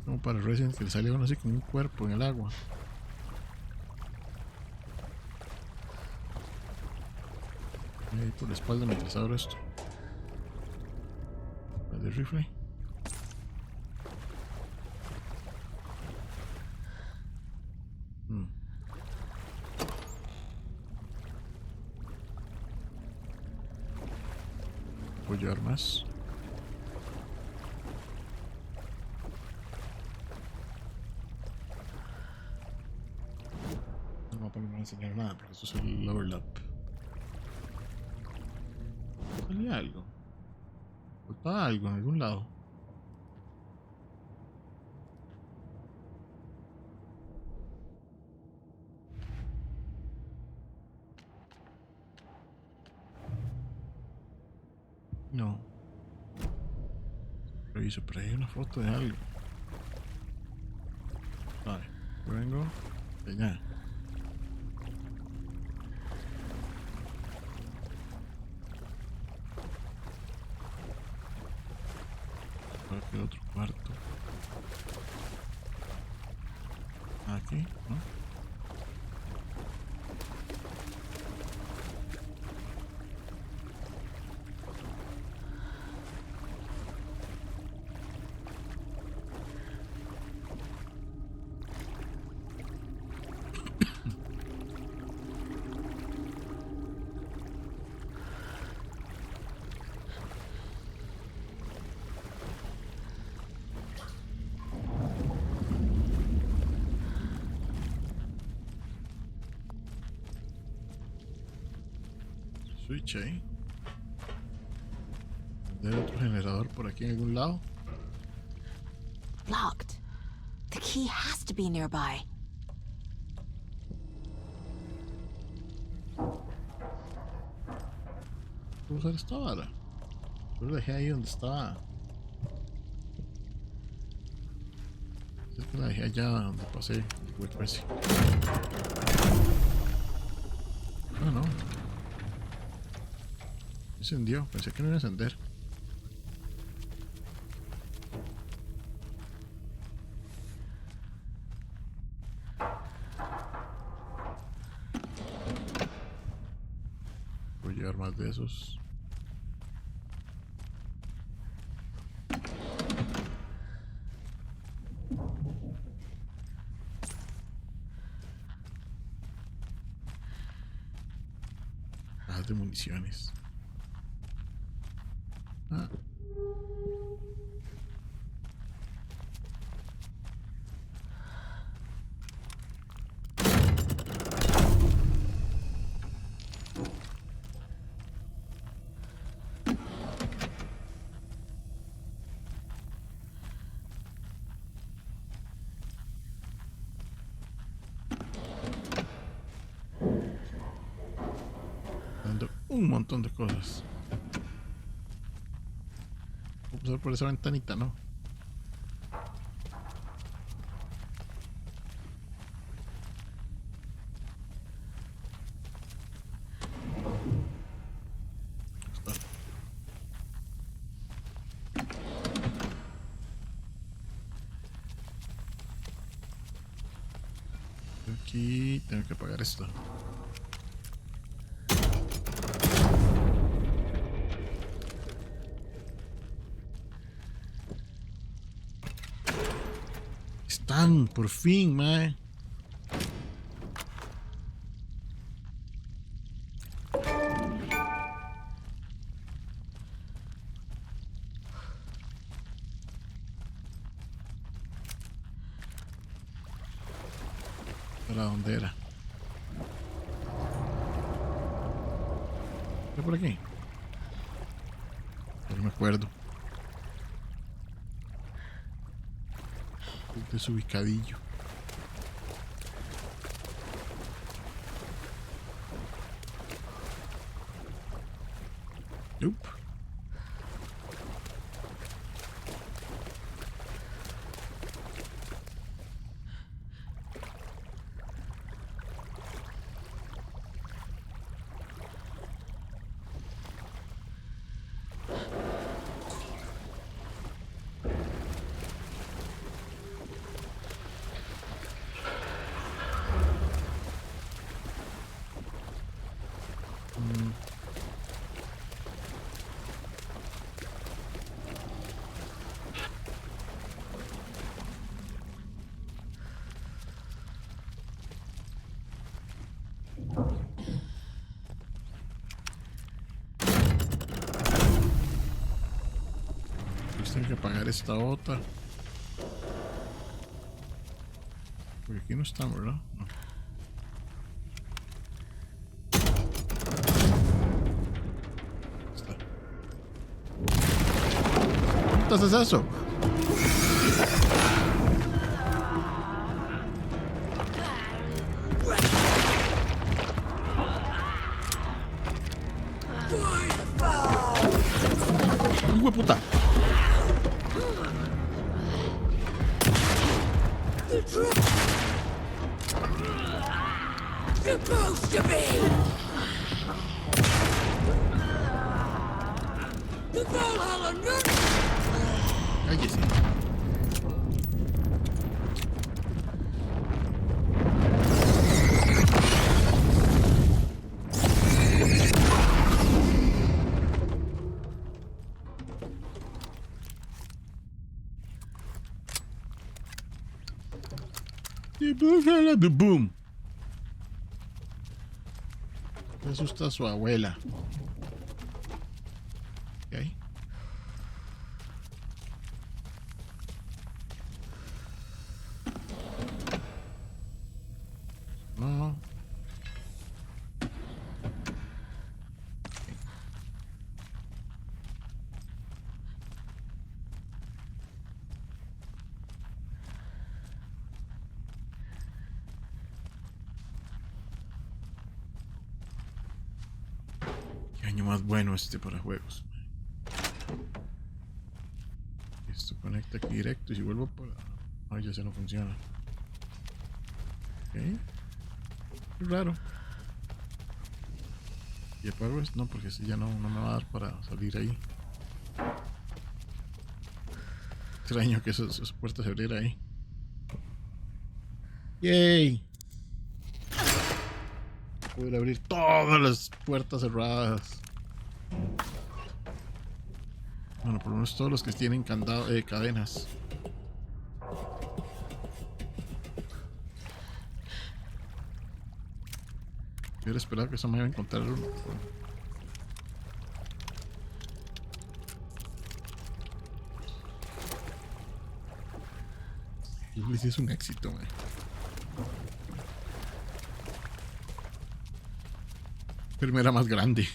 Como para Resident que le sale uno así como un cuerpo en el agua. Ahí por la espalda mientras abro esto. De rifle. ¿Puedo llevar más? No me voy a enseñar nada porque esto es el overlap. ¿Salía algo? ¿Faltaba algo en algún lado? No. Reviso, pero hay una foto de algo. Vale, vengo de allá. Aquí otro cuarto. Aquí, ¿no? Switch ahí. ¿Hay otro generador por aquí en algún lado? Locked. The key has to be nearby. ¿Puedo usar esta vara? Yo lo dejé ahí donde estaba. Es que la dejé allá donde pasé el hueco ese. Ah, no. Encendió. Pensé que no iba a encender. Voy a llevar más de esos. Más de municiones. Ah. Dando un montón de cosas. Voy a pasar por esa ventanita, ¿no? Aquí tengo que apagar esto. Están, por fin, mae. ¿Para dónde era? ¿Era por aquí? No me acuerdo. Desubicadillo. Nope. Pues tengo que apagar esta otra. Porque aquí no están, ¿verdad? No. Está. ¿Cómo te haces eso? ¡Hijo de puta! Supposed to be. The Valhalla nut. Cállese. Boom. Me asusta a su abuela. Okay. No. Qué año más bueno este para juegos. Esto conecta aquí directo y si vuelvo por... Ay, ya se no funciona. Ok. Qué raro. ¿Y apago esto? No, porque si ya no me va a dar para salir ahí. Extraño que esas puertas se abrieran ahí. ¡Yay! Poder abrir todas las puertas cerradas. Bueno, por lo menos todos los que tienen cadenas. Hubiera esperado que eso me iba a encontrar uno. Sí es un éxito, man. Pero era más grande.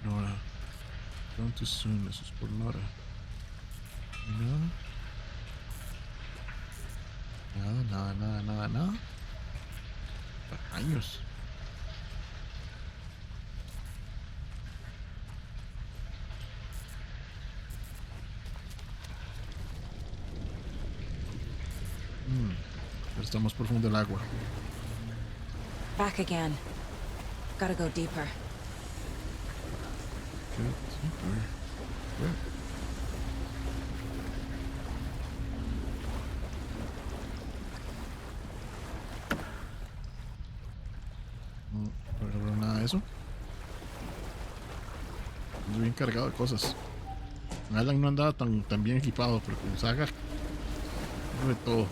Nora. Gone too soon. Eso es por Nora. Nada. Años. Pero está más profundo el agua. Back again. Gotta go deeper. No agarro nada de eso. Estoy bien cargado de cosas. Alan no andaba tan bien equipado, pero con Saga de todo.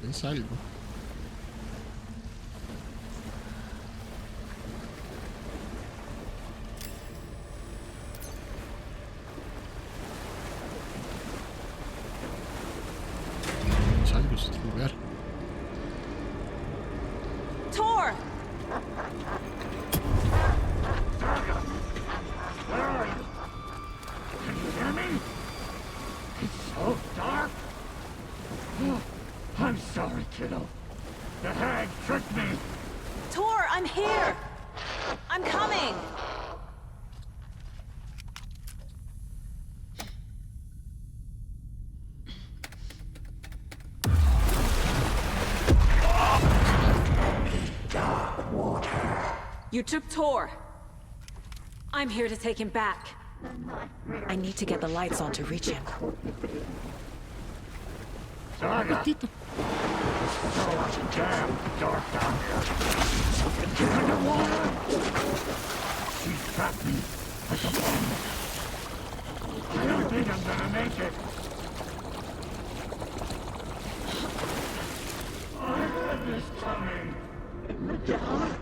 Es algo. Es algo, es este lugar. Tor! Can you hear me? It's so dark. I'm sorry, kiddo. The hag tricked me. Tor, I'm here! I'm coming! Dark water. You took Tor. I'm here to take him back. I need to get the lights on to reach him. Saga! It's so damn dark down here. Get underwater! She's trapped me like a bomb. I don't think I'm gonna make it. I had this coming. In the dark.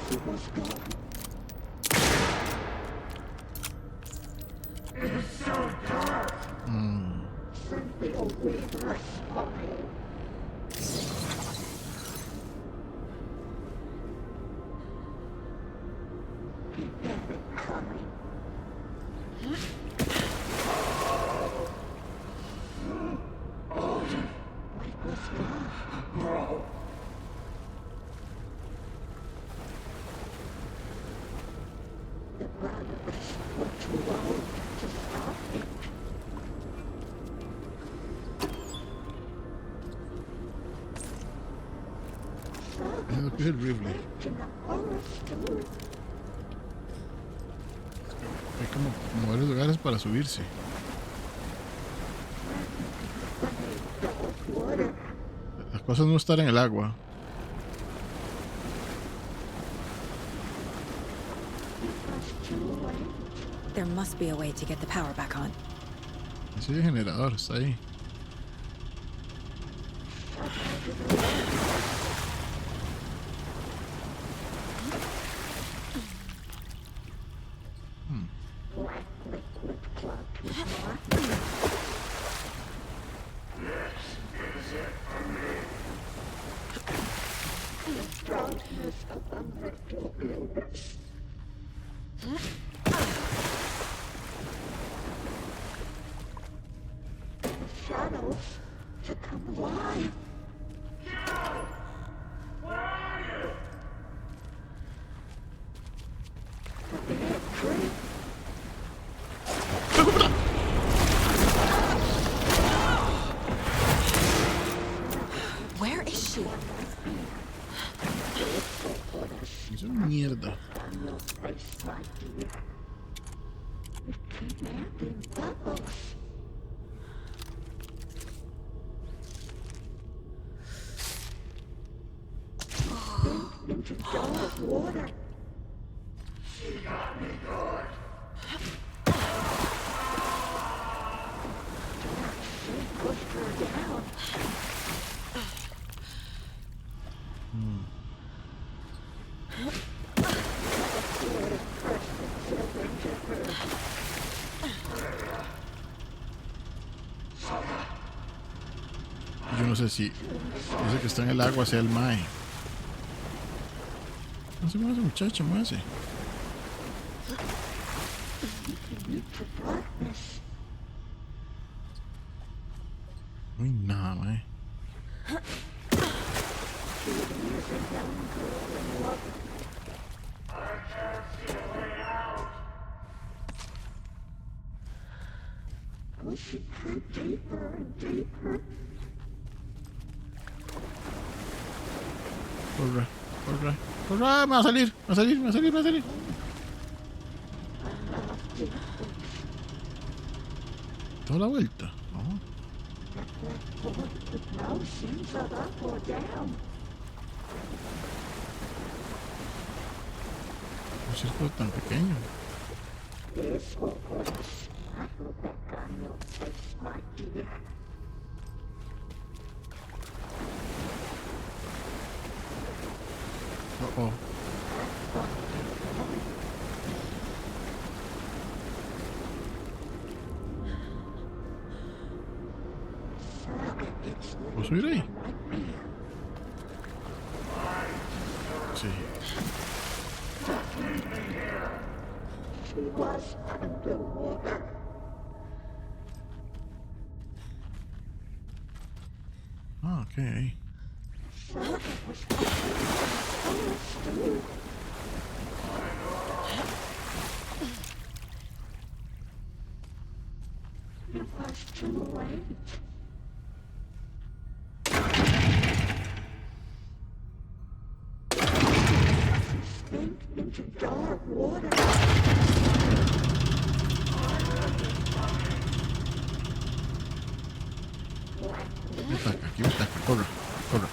She was gone. It's so dark. Something will read my spine. He never coming. Bro. The brothers were too old to stop it. Lo que es el rifle. Hay como varios lugares para subirse. La cosa es no estar en el agua. There must be a way to get the power back on. Ese generador está ahí. Where is she? Eso es mierda. Yo no sé si ese que está en el agua sea el Mae. No se mueve, muchacho, muévese. No hay nada, Mae. Corre, corre, corre, me va a salir, me va a salir, me va a salir, me va a salir. Toda la vuelta. Oh. Un círculo tan pequeño. Oh. ¿Puedo subir ahí? Sí. Ah, ok. Aquí me ataca, corre, corre.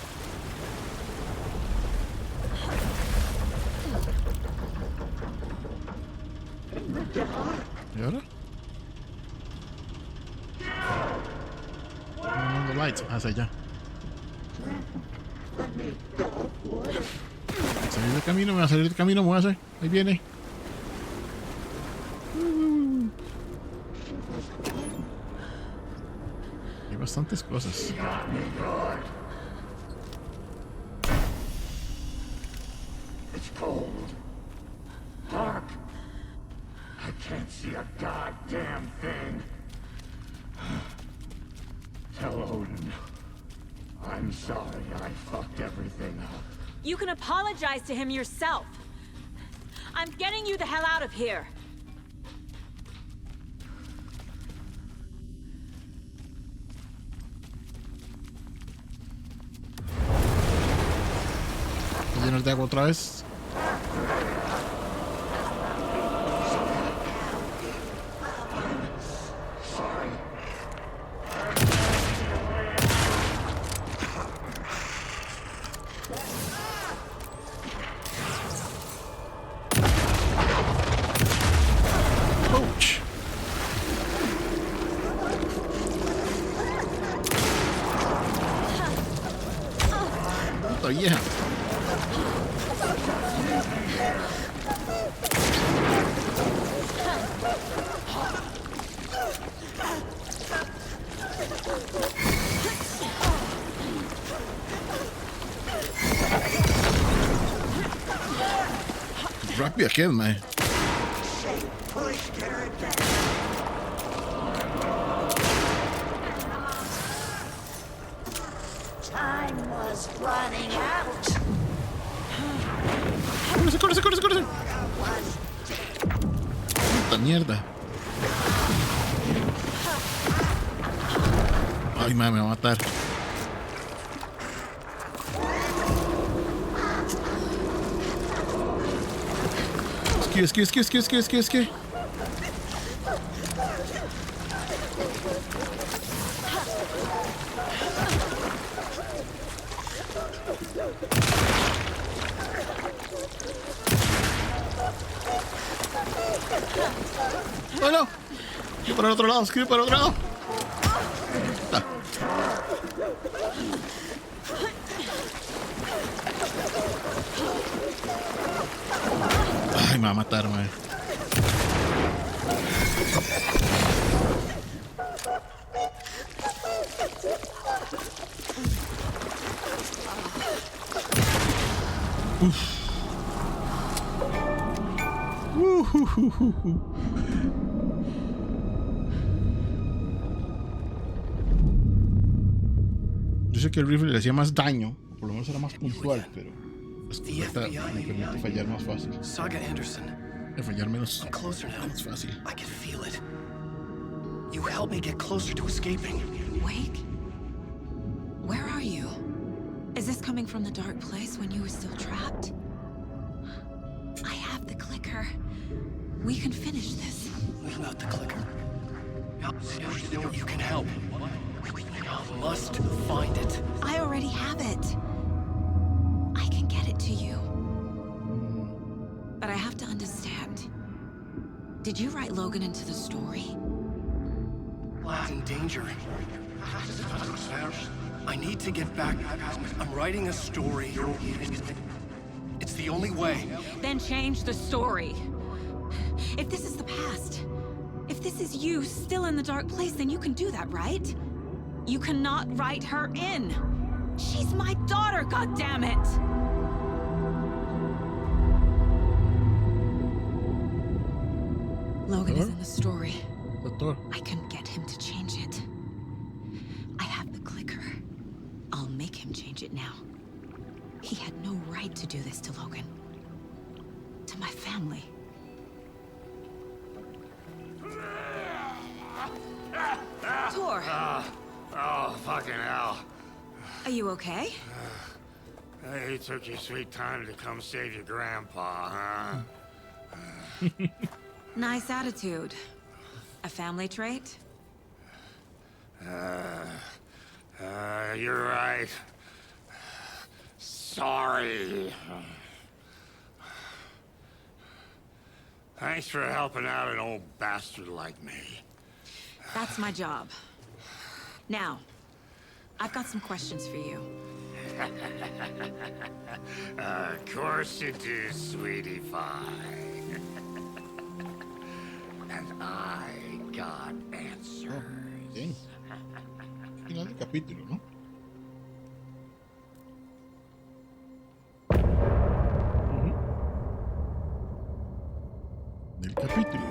¿Y ahora? No, lights, hacia allá. Salir del camino, me va a salir del camino, me voy a hacer. Ahí viene. Hay bastantes cosas. It's cold. Dark. I can't see a goddamn thing. Tell Odin. I'm sorry I fucked everything up. You can apologize to him yourself. I'm getting you the hell out of here. Llenos de agua otra vez. Ouch. Puta vieja. rápido que es, mae. Time was running out. ¡Córrese! Puta mierda. Ay, mae, me va a matar. Esquive. ¡Oh, no! Esquive para el otro lado. Ah. Ay, me va a matar, mae. Yo sé que el rifle le hacía más daño, por lo menos era más puntual, pero la escopeta me permite fallar más fácil. Saga Anderson. Fallar menos I'm closer now. es fácil. I can feel it. You helped me get closer to escaping. Wake? Where are you? Is this coming from the dark place when you were still trapped? I have the clicker. We can finish this. Without the clicker. You can help. You must find it. I already have it. I can get it to you. But I have to understand. Did you write Logan into the story? In danger. I need to get back. I'm writing a story. It's the only way. Then change the story. If this is the past, if this is you still in the dark place, then you can do that, right? You cannot write her in. She's my daughter, goddammit! Logan is in the story. Doctor. I can get him to change it. I have the clicker. I'll make him change it now. He had no right to do this to Logan. To my family. Tor! Oh, fucking hell. Are you okay? You took your sweet time to come save your grandpa, huh? Nice attitude. A family trait? You're right. Sorry. Thanks for helping out an old bastard like me. That's my job. Now, I've got some questions for you. Of course you do, sweetie pie. And I got answers. Bien. Final del capítulo, ¿no? Del capítulo.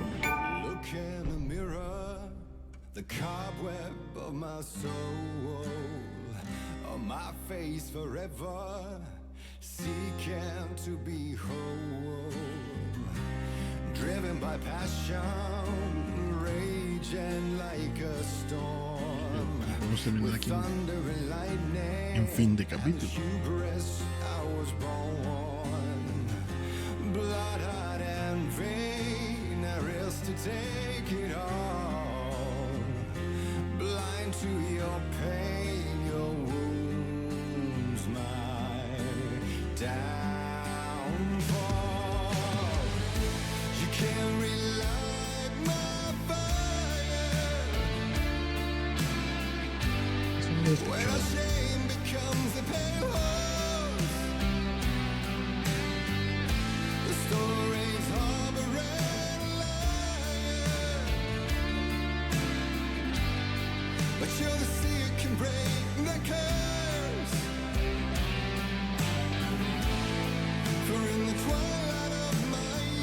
Look in the mirror, the cobweb of my soul, on my face forever, seeking to be whole, driven by passion, raging like a storm, with thunder and lightning, en fin de capítulo. hubris I was born, blood-hot and vain, I risk to take it all, blind to your pain, your wounds, my downfall. You can't relight my fire when our shame becomes the pale horse. The stories harboring a liar, but you're the sea that can break the curse. For in the twilight of my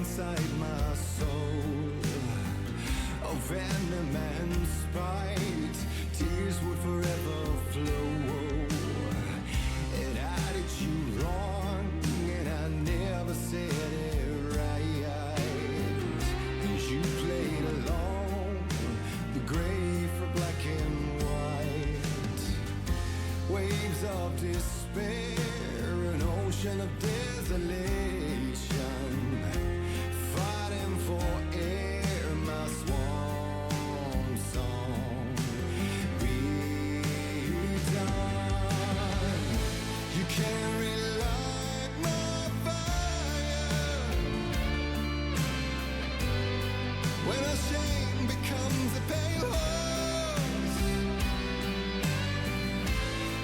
inside my soul of venom and spite. Tears would forever flow. It had it you wrong, and I never said it right. You played along, the gray for black and white. Waves of despair, an ocean of desolation, fighting for air, my swan song. Be done. You can't relight my fire when a shame becomes a pale horse.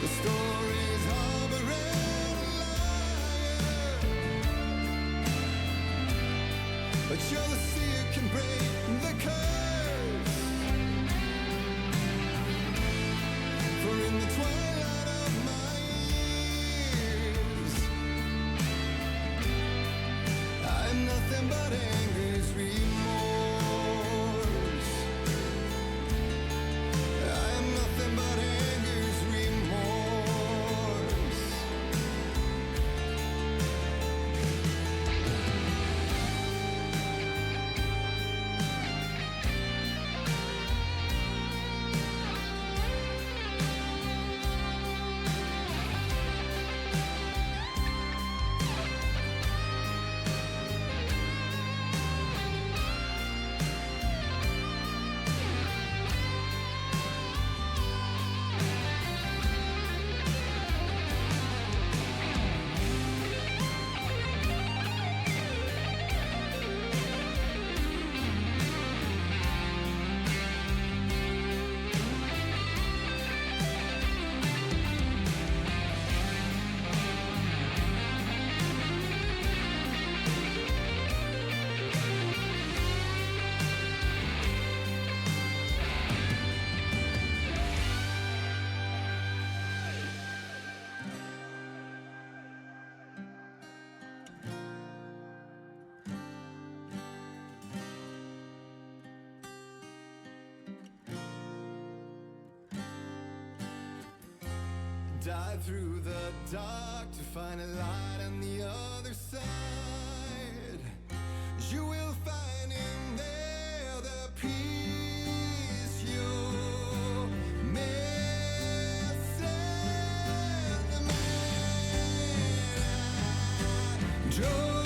The story's harboring a liar, but you're the sea can break the curse. For in the twilight of my years, I'm nothing but anger's remorse. I'm nothing but anger's remorse. Dive through the dark to find a light on the other side. You will find in there the peace you're missing. The man I drove.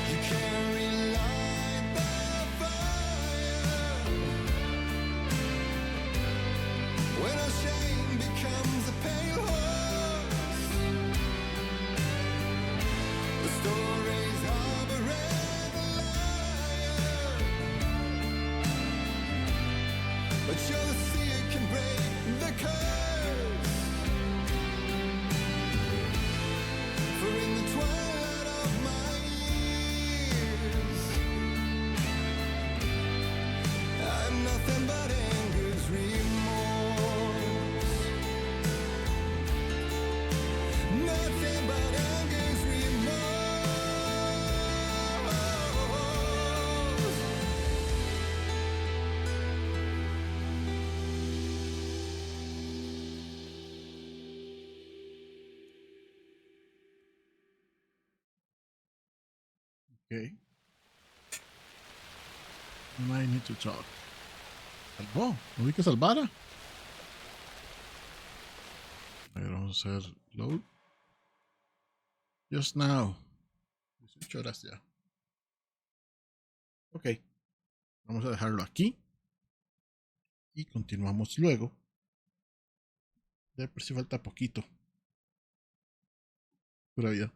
You can't relight the fire when a shame becomes a pale horse. The story's harboring a liar, but you're the sea can break the curse. For in the twilight of my years, I'm nothing but anger's remorse. Nothing but anger's remorse. Okay. I need to talk. Salvó. ¿No vi que salvara? A ver, vamos a hacer load. Just now. 18 horas ya. Ok. Vamos a dejarlo aquí. Y continuamos luego. Ya por si falta poquito. Pura vida.